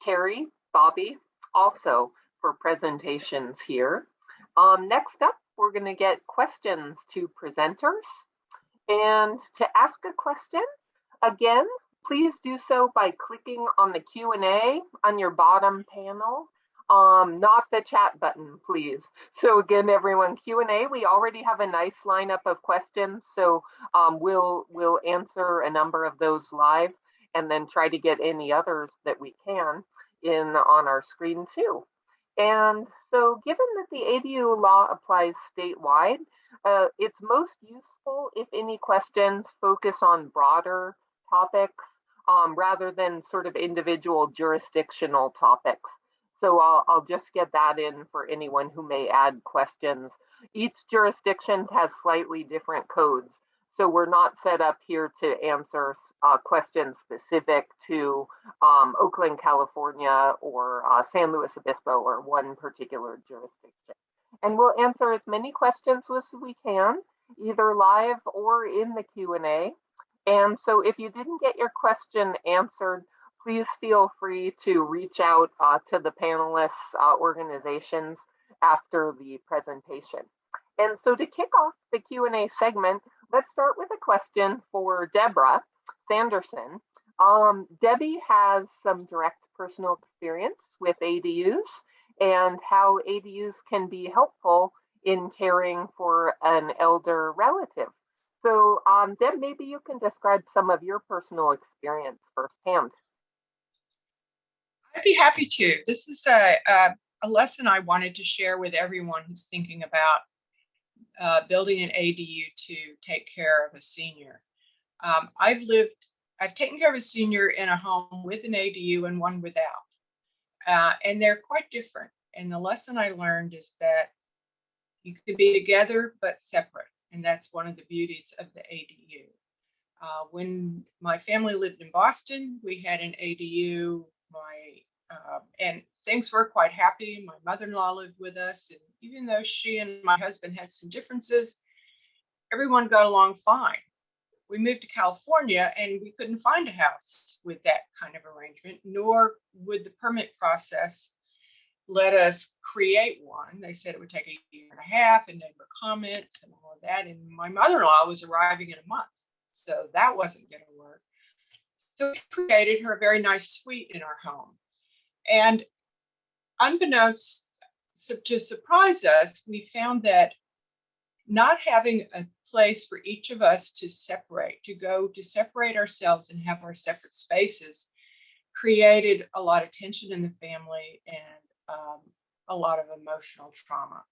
Terry, Bobby, also for presentations here. Next up, we're going to get questions to presenters. And to ask a question, again, please do so by clicking on the Q&A on your bottom panel, not the chat button, please. So again, everyone, Q&A, we already have a nice lineup of questions, so we'll answer a number of those live and then try to get any others that we can in on our screen too. And so given that the ADU law applies statewide, it's most useful if any questions focus on broader topics rather than sort of individual jurisdictional topics. So I'll just get that in for anyone who may add questions. Each jurisdiction has slightly different codes, so we're not set up here to answer questions specific to Oakland, California, or San Luis Obispo, or one particular jurisdiction. And we'll answer as many questions as we can, either live or in the Q&A. And so if you didn't get your question answered, please feel free to reach out to the panelists' organizations after the presentation. And so to kick off the Q&A segment, let's start with a question for Deborah Sanderson. Debbie has some direct personal experience with ADUs and how ADUs can be helpful in caring for an elder relative. So Deb, maybe you can describe some of your personal experience firsthand. I'd be happy to. This is a lesson I wanted to share with everyone who's thinking about building an ADU to take care of a senior. I've taken care of a senior in a home with an ADU and one without, and they're quite different. And the lesson I learned is that you could be together but separate, and that's one of the beauties of the ADU. When my family lived in Boston, we had an ADU. And things were quite happy. My mother-in-law lived with us, and even though she and my husband had some differences, everyone got along fine. We moved to California, and we couldn't find a house with that kind of arrangement, nor would the permit process let us create one. They said it would take a year and a half, and neighbor comments and all of that. And my mother-in-law was arriving in a month, so that wasn't going to work. So we created her a very nice suite in our home. And unbeknownst to surprise us, we found that not having a place for each of us to separate ourselves and have our separate spaces created a lot of tension in the family and a lot of emotional trauma.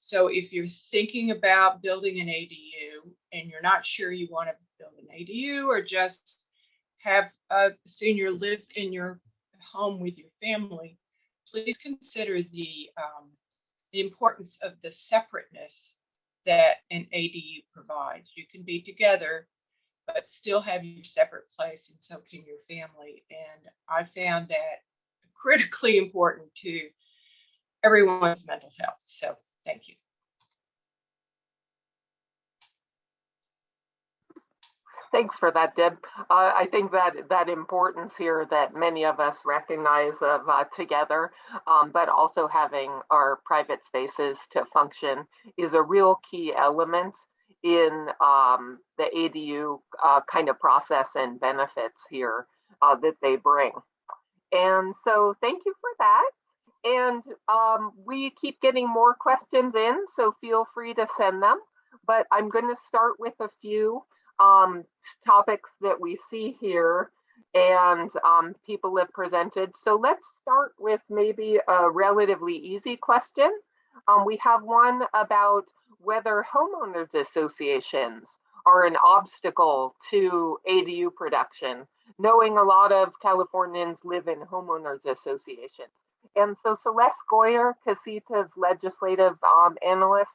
So if you're thinking about building an ADU and you're not sure you want to build an ADU or just have a senior live in your home with your family, please consider the importance of the separateness that an ADU provides. You can be together, but still have your separate place, and so can your family. And I found that critically important to everyone's mental health. So thank you. Thanks for that, Deb. I think that importance here that many of us recognize of together, but also having our private spaces to function is a real key element in the ADU kind of process and benefits here that they bring. And so thank you for that. And we keep getting more questions in, so feel free to send them. But I'm going to start with a few topics that we see here and people have presented. So let's start with maybe a relatively easy question. We have one about whether homeowners associations are an obstacle to ADU production, knowing a lot of Californians live in homeowners associations. And so Celeste Goyer, Casita's legislative analyst,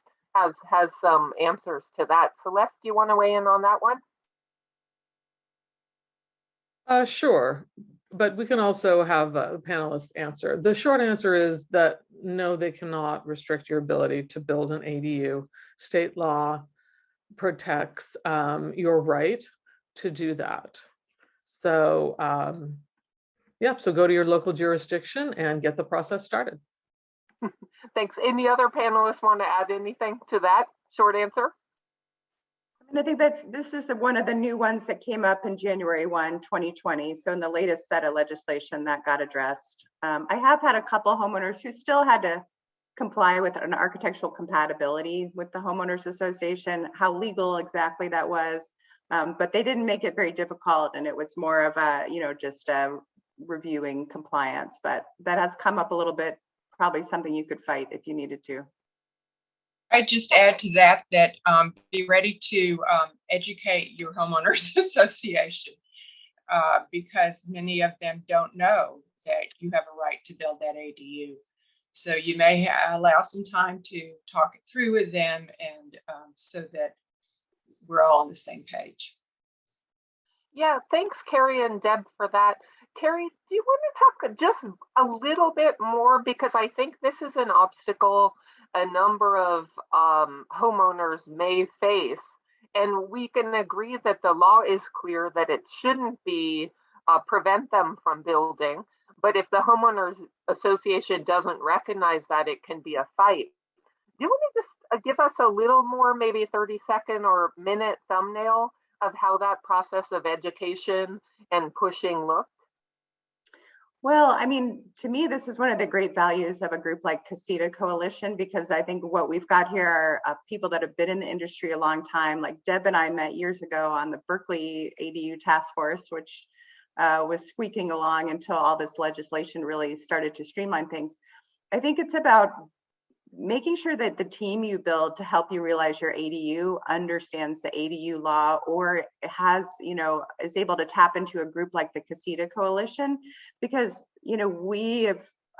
has some answers to that. Celeste, do you want to weigh in on that one? Sure, but we can also have a panelist answer. The short answer is that no, they cannot restrict your ability to build an ADU. State law protects your right to do that. So yeah, so go to your local jurisdiction and get the process started. Thanks. Any other panelists want to add anything to that short answer? And I think this is one of the new ones that came up in January 1, 2020. So in the latest set of legislation that got addressed. I have had a couple homeowners who still had to comply with an architectural compatibility with the homeowners association, how legal exactly that was. But they didn't make it very difficult, and it was more of a, just reviewing compliance. But that has come up a little bit, probably something you could fight if you needed to. I'd just add to that be ready to educate your homeowners association because many of them don't know that you have a right to build that ADU. So you may allow some time to talk it through with them, and so that we're all on the same page. Yeah, thanks, Carrie and Deb, for that. Carrie, do you want to talk just a little bit more? Because I think this is an obstacle a number of homeowners may face. And we can agree that the law is clear that it shouldn't be prevent them from building. But if the homeowners association doesn't recognize that, it can be a fight. Do you want to just give us a little more, maybe 30-second or minute thumbnail of how that process of education and pushing looked? Well, I mean, to me, this is one of the great values of a group like Casita Coalition, because I think what we've got here are people that have been in the industry a long time. Like Deb and I met years ago on the Berkeley ADU task force, which was squeaking along until all this legislation really started to streamline things. I think it's about making sure that the team you build to help you realize your ADU understands the ADU law, or has, is able to tap into a group like the Casita Coalition, because,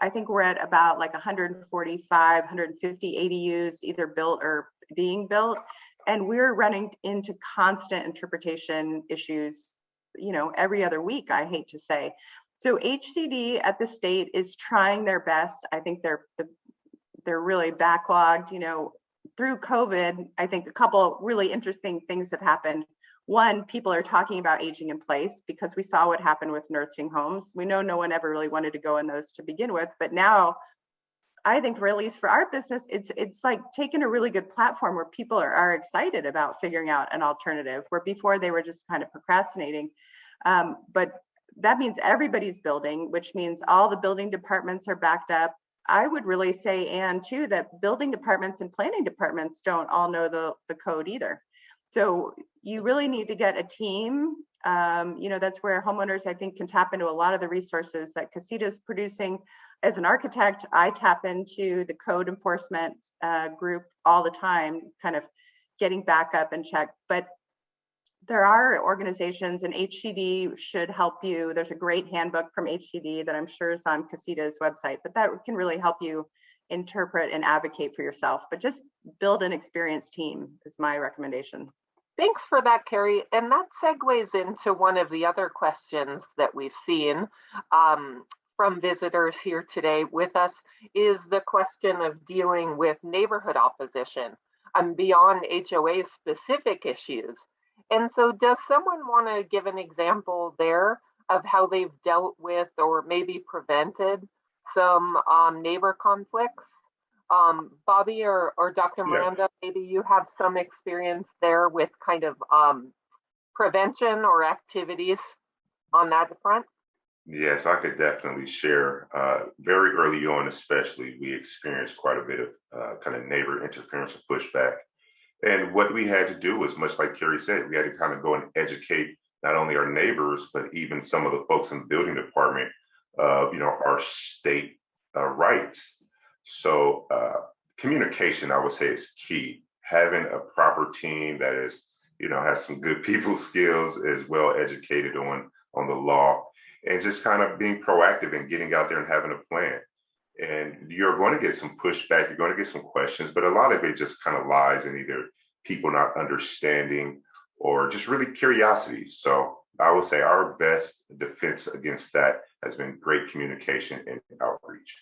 I think we're at about like 145, 150 ADUs either built or being built. And we're running into constant interpretation issues, every other week, I hate to say. So HCD at the state is trying their best. I think they're really backlogged, through COVID. I think a couple really interesting things have happened. One, people are talking about aging in place because we saw what happened with nursing homes. We know no one ever really wanted to go in those to begin with, but now I think, for at least for our business, it's like taking a really good platform where people are excited about figuring out an alternative, where before they were just kind of procrastinating. But that means everybody's building, which means all the building departments are backed up. I would really say, and too, that building departments and planning departments don't all know the code either. So you really need to get a team. That's where homeowners, I think, can tap into a lot of the resources that Casita is producing. As an architect, I tap into the code enforcement group all the time, kind of getting back up and check. But there are organizations, and HCD should help you. There's a great handbook from HCD that I'm sure is on Casita's website, but that can really help you interpret and advocate for yourself. But just build an experienced team is my recommendation. Thanks for that, Carrie. And that segues into one of the other questions that we've seen from visitors here today with us is the question of dealing with neighborhood opposition beyond HOA specific issues. And so does someone want to give an example there of how they've dealt with or maybe prevented some neighbor conflicts? Bobby or Dr. Yeah. Miranda, maybe you have some experience there with kind of prevention or activities on that front? Yes, I could definitely share. Very early on, especially, we experienced quite a bit of kind of neighbor interference or pushback. And what we had to do was, much like Carrie said, we had to kind of go and educate not only our neighbors, but even some of the folks in the building department of, our state rights. So communication, I would say, is key. Having a proper team that is, has some good people skills, is well educated on the law, and just kind of being proactive and getting out there and having a plan. And you're going to get some pushback, you're going to get some questions, but a lot of it just kind of lies in either people not understanding or just really curiosity. So I would say our best defense against that has been great communication and outreach.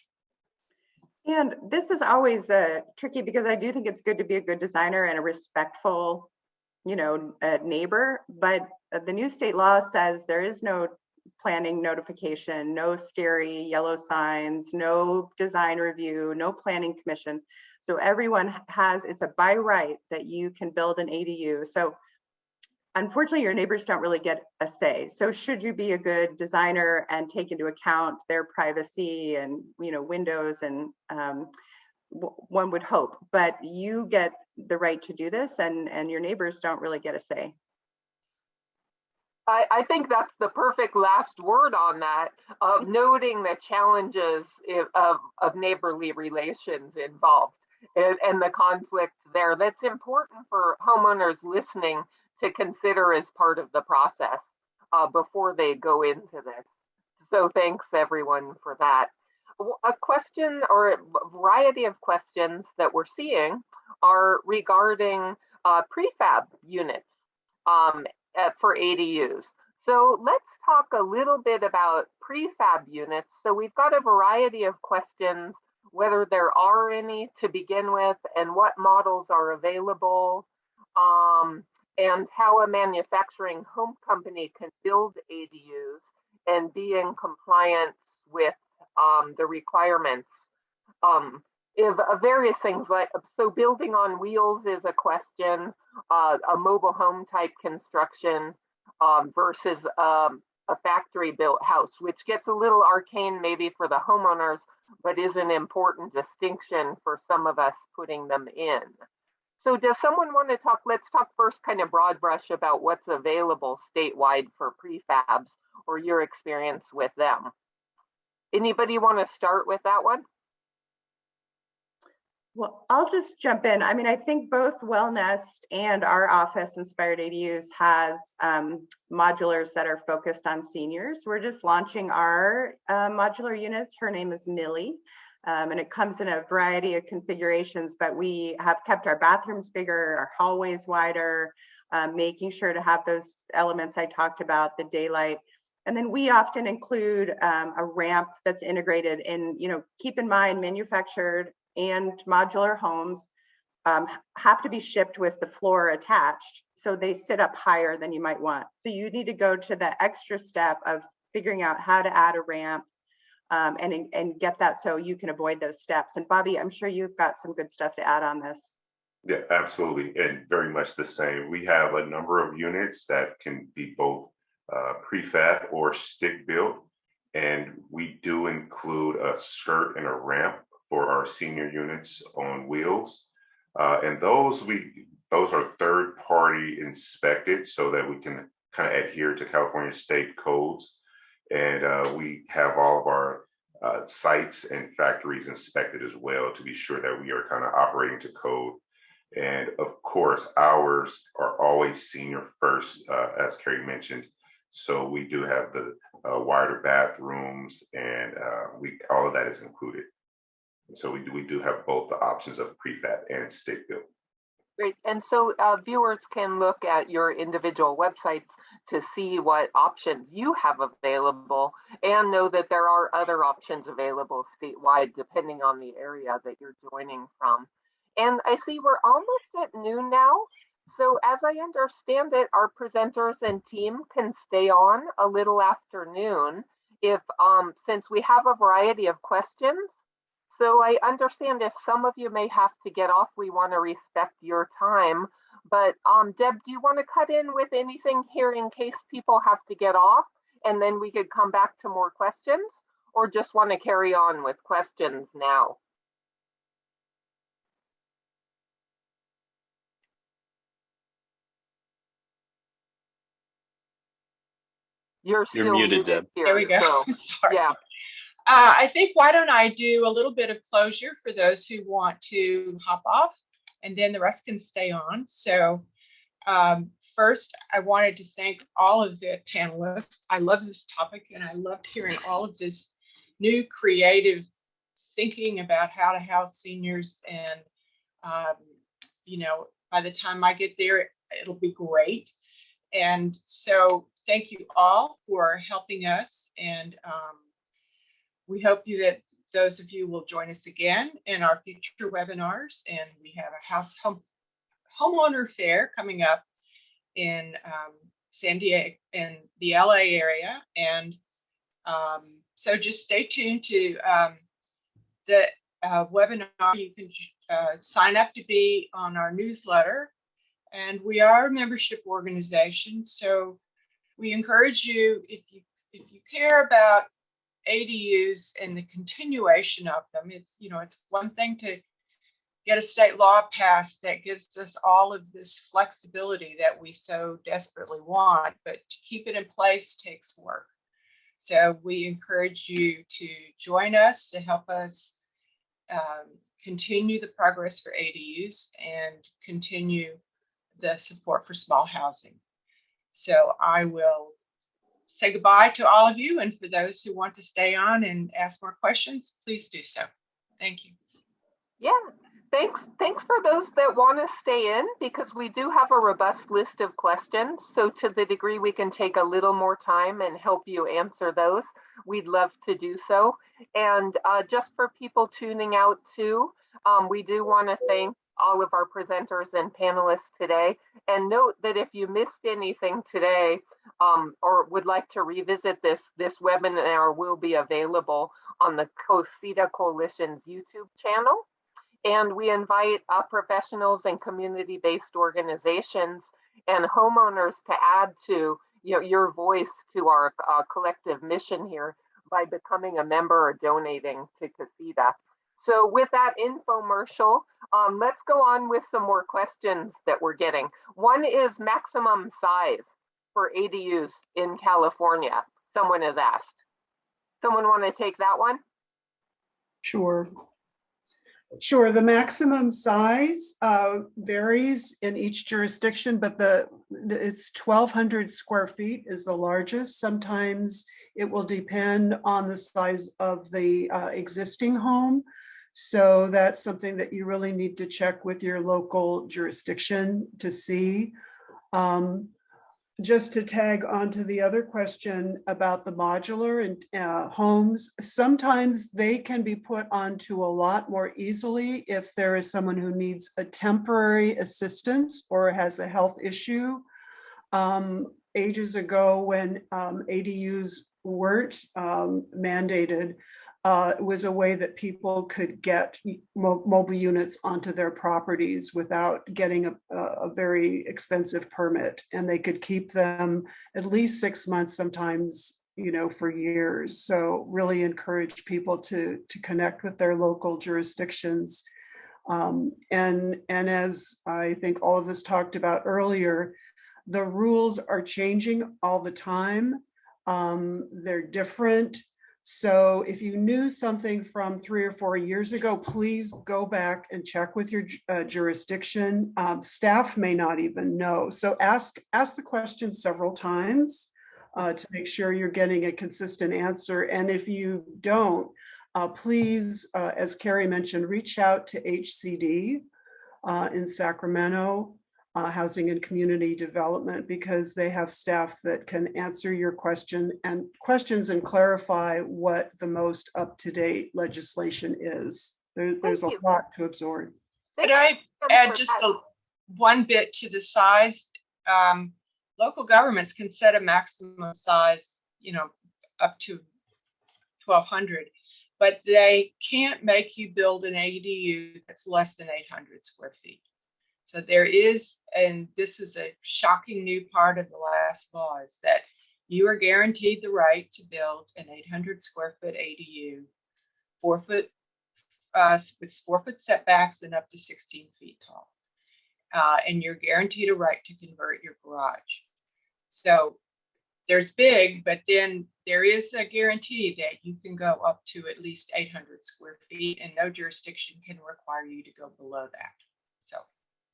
And this is always tricky because I do think it's good to be a good designer and a respectful, neighbor. But the new state law says there is no planning notification, no scary yellow signs, no design review, no planning commission. So everyone it's a by right that you can build an ADU. So unfortunately, your neighbors don't really get a say. So should you be a good designer and take into account their privacy and windows, and one would hope, but you get the right to do this, and your neighbors don't really get a say. I think that's the perfect last word on that, of noting the challenges of neighborly relations involved and the conflict there. That's important for homeowners listening to consider as part of the process before they go into this. So thanks everyone for that. A question or a variety of questions that we're seeing are regarding prefab units for ADUs. So let's talk a little bit about prefab units. So we've got a variety of questions, whether there are any to begin with, and what models are available, and how a manufacturing home company can build ADUs and be in compliance with the requirements. If various things so building on wheels is a question, a mobile home type construction versus a factory built house, which gets a little arcane maybe for the homeowners, but is an important distinction for some of us putting them in. So does someone want to talk? Let's talk first kind of broad brush about what's available statewide for prefabs or your experience with them. Anybody want to start with that one? Well, I'll just jump in. I mean, I think both Wellnest and our office, Inspired ADUs, has modulars that are focused on seniors. We're just launching our modular units. Her name is Millie, and it comes in a variety of configurations, but we have kept our bathrooms bigger, our hallways wider, making sure to have those elements I talked about, the daylight. And then we often include a ramp that's integrated in, keep in mind manufactured and modular homes have to be shipped with the floor attached, so they sit up higher than you might want. So you need to go to the extra step of figuring out how to add a ramp and get that so you can avoid those steps. And Bobby, I'm sure you've got some good stuff to add on this. Yeah, absolutely, and very much the same. We have a number of units that can be both prefab or stick built, and we do include a skirt and a ramp for our senior units on wheels, and those are third party inspected so that we can kind of adhere to California state codes, and we have all of our sites and factories inspected as well to be sure that we are kind of operating to code. And of course, ours are always senior first, as Carrie mentioned. So we do have the wider bathrooms, and all of that is included. And so we do have both the options of prefab and stick built. Great. And so viewers can look at your individual websites to see what options you have available and know that there are other options available statewide depending on the area that you're joining from. And I see we're almost at noon now. So as I understand it, our presenters and team can stay on a little after noon if since we have a variety of questions. So I understand if some of you may have to get off, we want to respect your time. But Deb, do you want to cut in with anything here in case people have to get off and then we could come back to more questions, or just want to carry on with questions now? You're still muted, Deb. here. There we go. So, Sorry. yeah. I think why don't I do a little bit of closure for those who want to hop off, and then the rest can stay on. So first, I wanted to thank all of the panelists. I love this topic, and I loved hearing all of this new creative thinking about how to house seniors. And, you know, by the time I get there, it'll be great. And so thank you all for helping us. And we hope that those of you will join us again in our future webinars. And we have a homeowner fair coming up in San Diego, in the LA area. And so just stay tuned to the webinar. You can sign up to be on our newsletter. And we are a membership organization, so we encourage you, if you care about ADUs and the continuation of them, it's one thing to get a state law passed that gives us all of this flexibility that we so desperately want, but to keep it in place takes work. So we encourage you to join us to help us continue the progress for ADUs and continue the support for small housing. So I will say goodbye to all of you, and for those who want to stay on and ask more questions, please do so. Thank you. Yeah, thanks for those that want to stay in, because we do have a robust list of questions. So to the degree we can take a little more time and help you answer those, we'd love to do so. And just for people tuning out too, we do want to thank all of our presenters and panelists today. And note that if you missed anything today or would like to revisit this webinar will be available on the Casita Coalition's YouTube channel. And we invite professionals and community-based organizations and homeowners to add to your voice to our collective mission here by becoming a member or donating to Casita. So with that infomercial, let's go on with some more questions that we're getting. One is maximum size for ADUs in California. Someone has asked. Someone want to take that one? Sure. The maximum size varies in each jurisdiction, but it's 1,200 square feet is the largest. Sometimes it will depend on the size of the existing home. So that's something that you really need to check with your local jurisdiction to see. Just to tag onto the other question about the modular and homes, sometimes they can be put onto a lot more easily if there is someone who needs a temporary assistance or has a health issue. Ages ago, when ADUs weren't mandated, it was a way that people could get mobile units onto their properties without getting a very expensive permit, and they could keep them at least 6 months, sometimes for years. So really encourage people to connect with their local jurisdictions. And as I think all of us talked about earlier, the rules are changing all the time. They're different. So if you knew something from 3 or 4 years ago, please go back and check with your jurisdiction. Staff may not even know. So ask the question several times to make sure you're getting a consistent answer. And if you don't, please, as Carrie mentioned, reach out to HCD in Sacramento. housing and community development, because they have staff that can answer your questions and clarify what the most up-to-date legislation is. There's a lot to absorb. Could I add just one bit to the size? Local governments can set a maximum size, up to 1,200, but they can't make you build an ADU that's less than 800 square feet. So there is, and this is a shocking new part of the last law, is that you are guaranteed the right to build an 800 square foot ADU, 4 foot with 4 foot setbacks and up to 16 feet tall. And you're guaranteed a right to convert your garage. So there's big, but then there is a guarantee that you can go up to at least 800 square feet, and no jurisdiction can require you to go below that. So.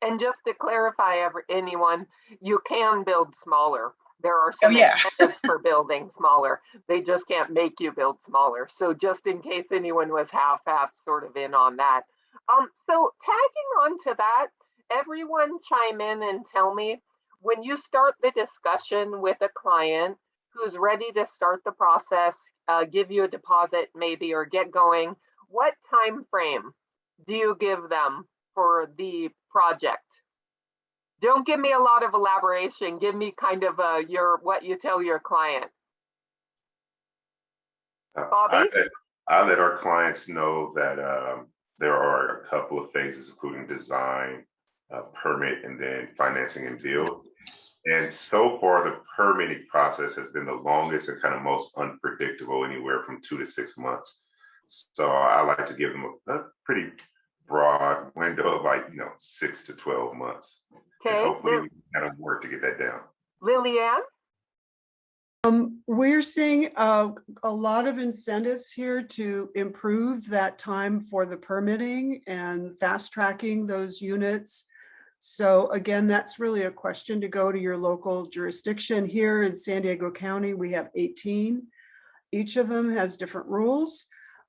And just to clarify, anyone, you can build smaller. There are some incentives for building smaller. They just can't make you build smaller. So just in case anyone was half sort of in on that. So tagging on to that, everyone chime in and tell me, when you start the discussion with a client who's ready to start the process, give you a deposit maybe, or get going, what time frame do you give them for the project? Don't give me a lot of elaboration. Give me kind of what you tell your client. Bobby? I let our clients know that there are a couple of phases, including design, permit, and then financing and build. And so far, the permitting process has been the longest and kind of most unpredictable, anywhere from 2 to 6 months. So I like to give them a pretty broad window of 6 to 12 months. Okay. And hopefully we can kind of work to get that down. Lillian? We're seeing a lot of incentives here to improve that time for the permitting and fast tracking those units. So again, that's really a question to go to your local jurisdiction. Here in San Diego County, we have 18. Each of them has different rules.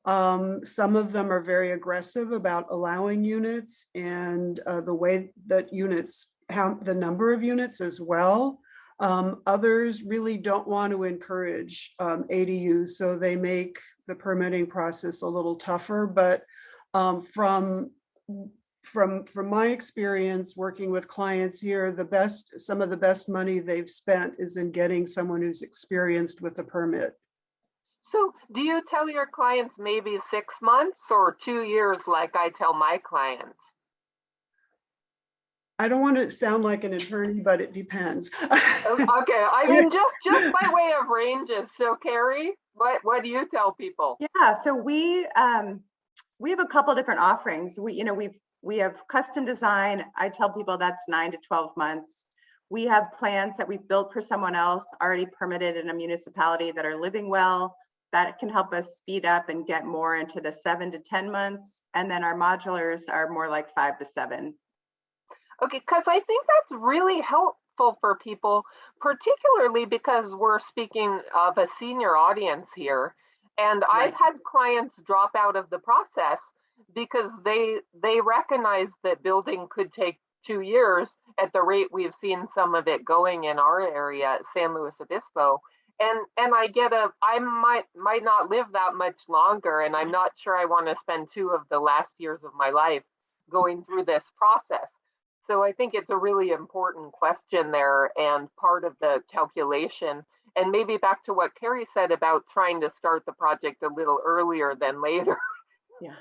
Some of them are very aggressive about allowing units and the way that units have the number of units as well. Others really don't want to encourage ADUs, so they make the permitting process a little tougher. But from my experience working with clients here, some of the best money they've spent is in getting someone who's experienced with a permit. So do you tell your clients maybe 6 months or 2 years like I tell my clients? I don't want to sound like an attorney, but it depends. Okay, I mean, just by way of ranges. So Carrie, what do you tell people? Yeah, so we have a couple different offerings. We have custom design. I tell people that's 9 to 12 months. We have plans that we've built for someone else, already permitted in a municipality, that are living well. That can help us speed up and get more into the 7 to 10 months. And then our modulars are more like 5 to 7. Okay, because I think that's really helpful for people, particularly because we're speaking of a senior audience here. And right. I've had clients drop out of the process because they recognize that building could take 2 years at the rate we've seen some of it going in our area at San Luis Obispo. And I might not live that much longer, and I'm not sure I want to spend 2 of the last years of my life going through this process. So I think it's a really important question there and part of the calculation. And maybe back to what Carrie said about trying to start the project a little earlier than later. Yeah.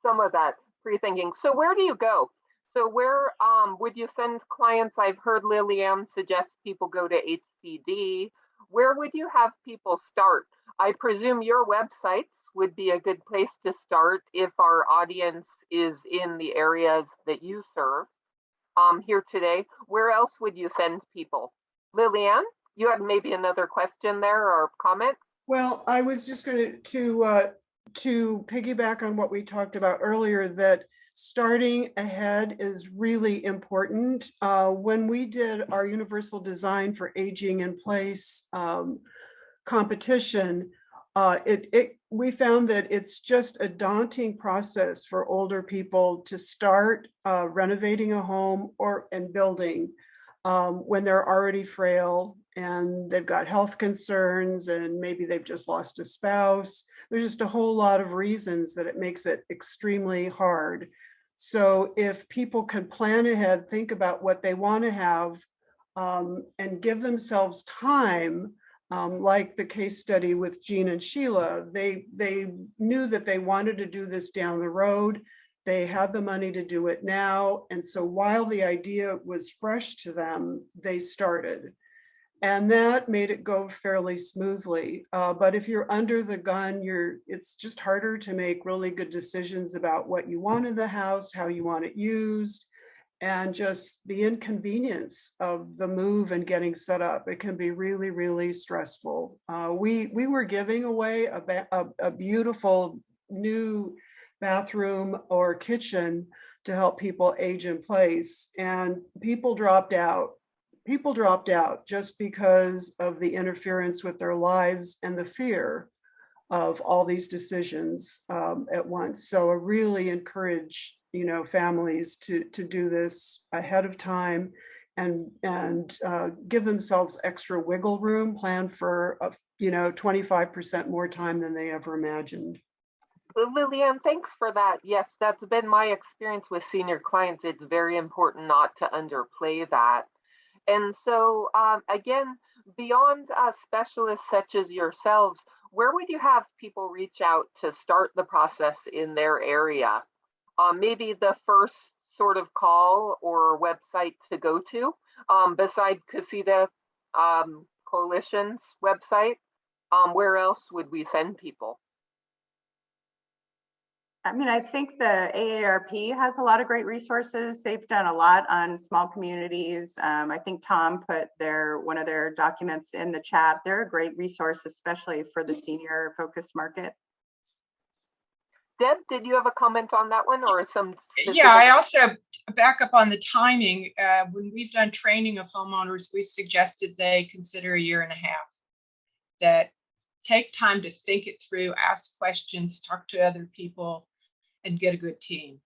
Some of that pre-thinking. So where do you go? So where would you send clients? I've heard Lillian suggest people go to HCD. Where would you have people start? I presume your websites would be a good place to start if our audience is in the areas that you serve here today. Where else would you send people? Lillian, you had maybe another question there or comment? Well, I was just going to piggyback on what we talked about earlier, that starting ahead is really important. When we did our Universal Design for Aging in Place competition, it we found that it's just a daunting process for older people to start renovating a home and building when they're already frail and they've got health concerns and maybe they've just lost a spouse. There's just a whole lot of reasons that it makes it extremely hard. So if people can plan ahead, think about what they want to have, and give themselves time, like the case study with Jean and Sheila, they knew that they wanted to do this down the road. They had the money to do it now. And so while the idea was fresh to them, they started. And that made it go fairly smoothly. But if you're under the gun, it's just harder to make really good decisions about what you want in the house, how you want it used, and just the inconvenience of the move and getting set up. It can be really, really stressful. We were giving away a beautiful new bathroom or kitchen to help people age in place, and people dropped out just because of the interference with their lives and the fear of all these decisions at once. So I really encourage, families to do this ahead of time and give themselves extra wiggle room, plan for 25% more time than they ever imagined. Lillian, thanks for that. Yes, that's been my experience with senior clients. It's very important not to underplay that. And so, again, beyond specialists such as yourselves, where would you have people reach out to start the process in their area? Maybe the first sort of call or website to go to, beside Casita Coalition's website, where else would we send people? I mean, I think the AARP has a lot of great resources. They've done a lot on small communities. I think Tom put one of their documents in the chat. They're a great resource, especially for the senior focused market. Deb, did you have a comment on that one or some specific? Yeah, I also back up on the timing. When we've done training of homeowners, we've suggested they consider a year and a half. That take time to think it through, ask questions, talk to other people, and get a good team.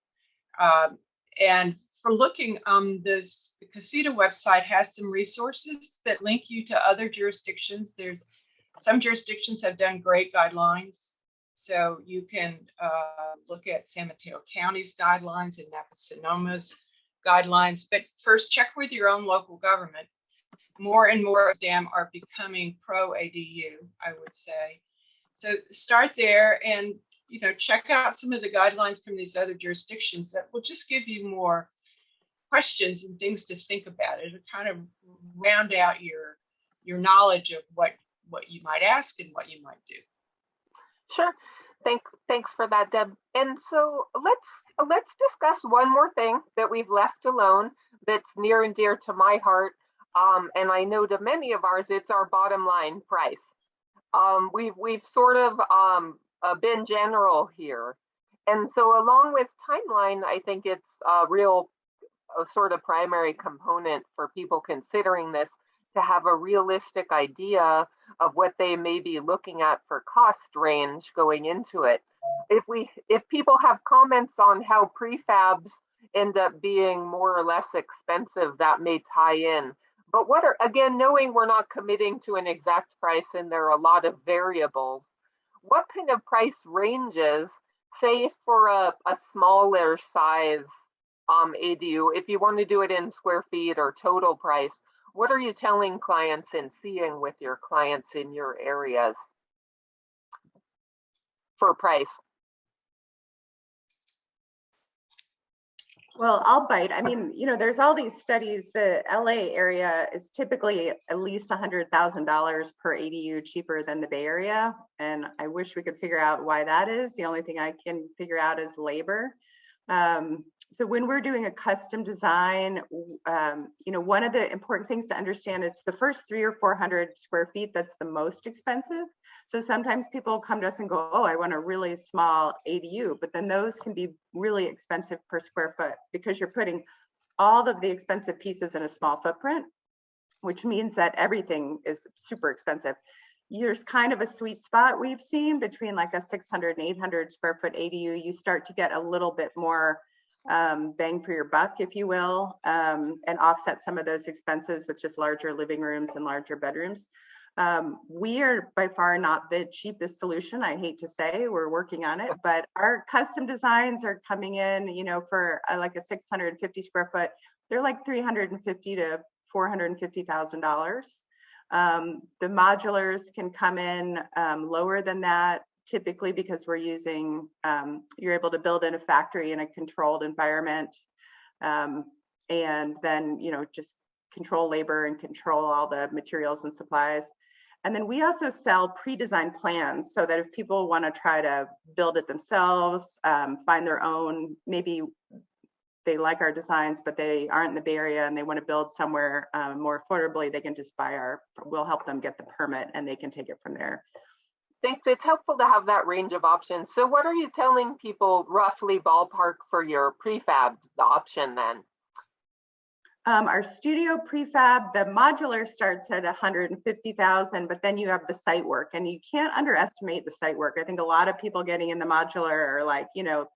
And for looking, the Casita website has some resources that link you to other jurisdictions. There's some jurisdictions have done great guidelines. So you can look at San Mateo County's guidelines and Napa Sonoma's guidelines. But first, check with your own local government. More and more of them are becoming pro-ADU, I would say. So start there and check out some of the guidelines from these other jurisdictions that will just give you more questions and things to think about. It'll kind of round out your knowledge of what you might ask and what you might do. Sure. Thanks for that, Deb. And so let's discuss one more thing that we've left alone that's near and dear to my heart. And I know to many of ours, it's our bottom line price. We've sort of been general here. And so along with timeline, I think it's a sort of primary component for people considering this to have a realistic idea of what they may be looking at for cost range going into it. If people have comments on how prefabs end up being more or less expensive, that may tie in. But again, knowing we're not committing to an exact price and there are a lot of variables, what kind of price ranges, say for a smaller size ADU, if you want to do it in square feet or total price, what are you telling clients and seeing with your clients in your areas for price? Well, I'll bite. I mean, there's all these studies. The LA area is typically at least $100,000 per ADU cheaper than the Bay Area. And I wish we could figure out why that is. The only thing I can figure out is labor. So when we're doing a custom design, one of the important things to understand is the first 300 or 400 square feet, that's the most expensive. So sometimes people come to us and go, oh, I want a really small ADU, but then those can be really expensive per square foot because you're putting all of the expensive pieces in a small footprint, which means that everything is super expensive. there's kind of a sweet spot we've seen between like a 600 and 800 square foot ADU. You start to get a little bit more bang for your buck, if you will, and offset some of those expenses with just larger living rooms and larger bedrooms. We are by far not the cheapest solution. I hate to say, we're working on it, but our custom designs are coming in, you know, for like a 650 square foot, they're like $350,000 to $450,000. The modulars can come in lower than that, typically because we're using, you're able to build in a factory in a controlled environment, and then, you know, just control labor and control all the materials and supplies. And then we also sell pre-designed plans so that if people want to try to build it themselves, find their own, maybe they like our designs, but they aren't in the Bay Area and they want to build somewhere more affordably, they can just we'll help them get the permit and they can take it from there. Thanks. It's helpful to have that range of options. So what are you telling people roughly ballpark for your prefab option then? Our studio prefab, the modular starts at 150,000, but then you have the site work, and you can't underestimate the site work. I think a lot of people getting in the modular are like, you know,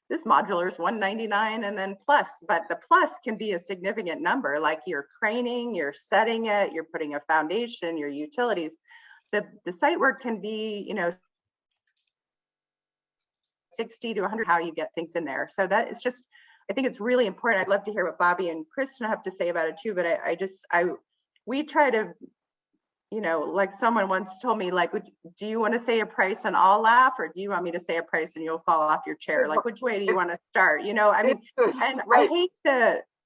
this modular is 199 and then plus, but the plus can be a significant number. Like you're craning, you're setting it, you're putting a foundation, your utilities. The site work can be, you know, 60 to 100 how you get things in there. So that is just, I think it's really important. I'd love to hear what Bobby and Kristen have to say about it too, but we try to, you know, like someone once told me, like, do you want to say a price and I'll laugh, or do you want me to say a price and you'll fall off your chair? Like, which way do you want to start? You know, I mean, and right.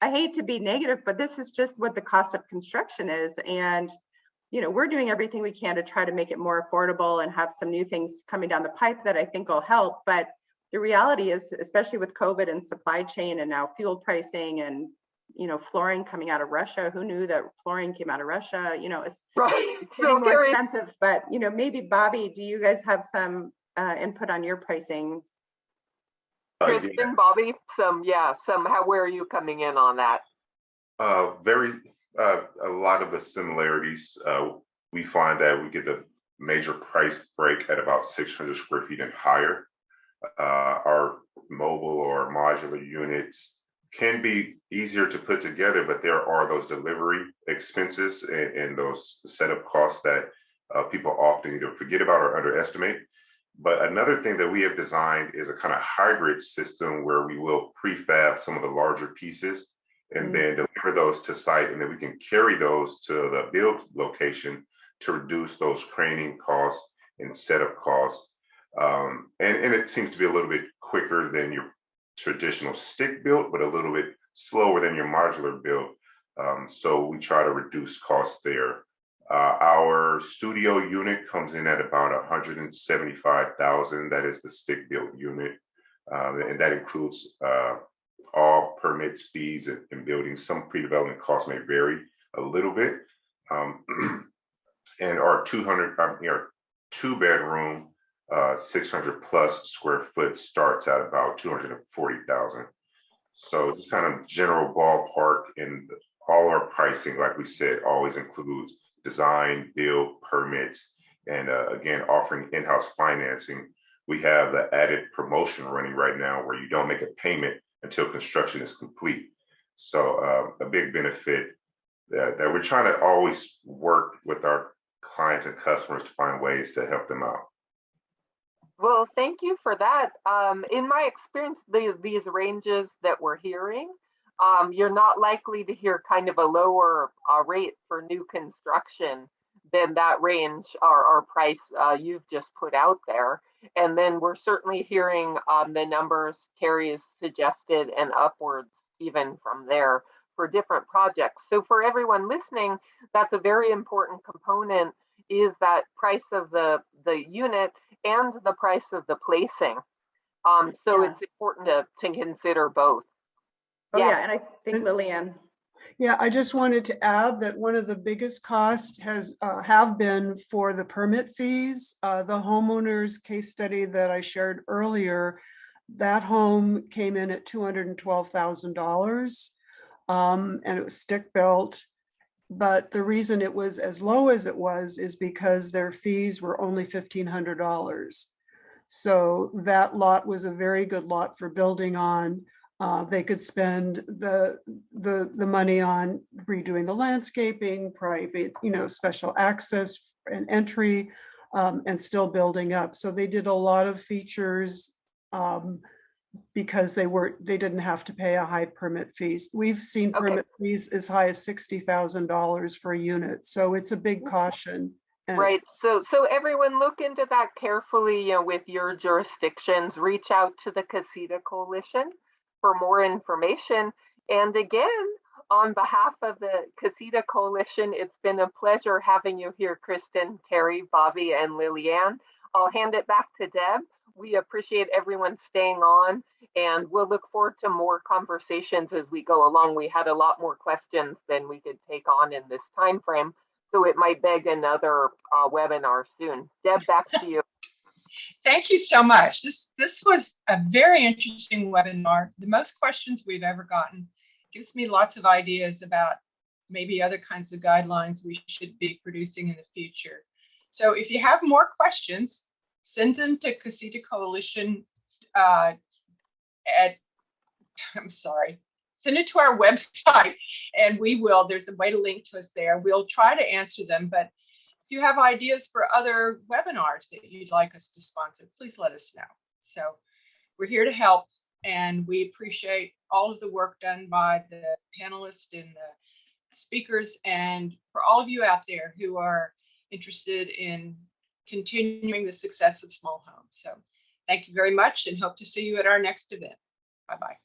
I hate to be negative, but this is just what the cost of construction is. And, you know, we're doing everything we can to try to make it more affordable and have some new things coming down the pipe that I think will help. But the reality is, especially with COVID and supply chain and now fuel pricing and, you know, flooring coming out of Russia, who knew that flooring came out of Russia? You know, it's getting more expensive, but, you know, maybe Bobby, do you guys have some input on your pricing? Kristen, yes. Bobby, where are you coming in on that? A lot of the similarities. We find that we get the major price break at about 600 square feet and higher. Our mobile or modular units can be easier to put together, but there are those delivery expenses and those setup costs that people often either forget about or underestimate. But another thing that we have designed is a kind of hybrid system where we will prefab some of the larger pieces and then deliver those to site, and then we can carry those to the build location to reduce those craning costs and setup costs. And it seems to be a little bit quicker than your traditional stick build, but a little bit slower than your modular build. So we try to reduce costs there. Our studio unit comes in at about $175,000. That is the stick built unit, and that includes all permits, fees, and buildings. Some pre-development costs may vary a little bit. And our 2-bedroom, 600 plus square foot starts at about 240,000. So just kind of general ballpark, and all our pricing, like we said, always includes design, build, permits, and again, offering in-house financing. We have the added promotion running right now where you don't make a payment until construction is complete. So a big benefit that we're trying to always work with our clients and customers to find ways to help them out. Well, thank you for that. In my experience, these ranges that we're hearing, you're not likely to hear kind of a lower rate for new construction than that range or price you've just put out there. And then we're certainly hearing the numbers Terry has suggested and upwards even from there for different projects. So for everyone listening, that's a very important component, is that price of the unit and the price of the placing. So it's important to consider both. And I think Lillian. Yeah, I just wanted to add that one of the biggest costs have been for the permit fees. The homeowner's case study that I shared earlier, that home came in at $212,000, and it was stick built. But the reason it was as low as it was is because their fees were only $1,500. So that lot was a very good lot for building on. They could spend the money on redoing the landscaping, private, special access and entry, and still building up. So they did a lot of features because they didn't have to pay a high permit fees. We've seen permit fees as high as $60,000 for a unit. So it's a big caution. Right. So everyone look into that carefully, with your jurisdictions. Reach out to the Casita Coalition for more information. And again, on behalf of the Casita Coalition, it's been a pleasure having you here, Kristen, Terry, Bobby, and Liliane. I'll hand it back to Deb. We appreciate everyone staying on, and we'll look forward to more conversations as we go along. We had a lot more questions than we could take on in this time frame, so it might beg another webinar soon. Deb, back to you. Thank you so much. This was a very interesting webinar. The most questions we've ever gotten. Gives me lots of ideas about maybe other kinds of guidelines we should be producing in the future. So if you have more questions, send them to Casita Coalition send it to our website, and there's a way to link to us there. We'll try to answer them, but if you have ideas for other webinars that you'd like us to sponsor, please let us know. So we're here to help, and we appreciate all of the work done by the panelists and the speakers, and for all of you out there who are interested in continuing the success of small homes. So thank you very much, and hope to see you at our next event. Bye-bye.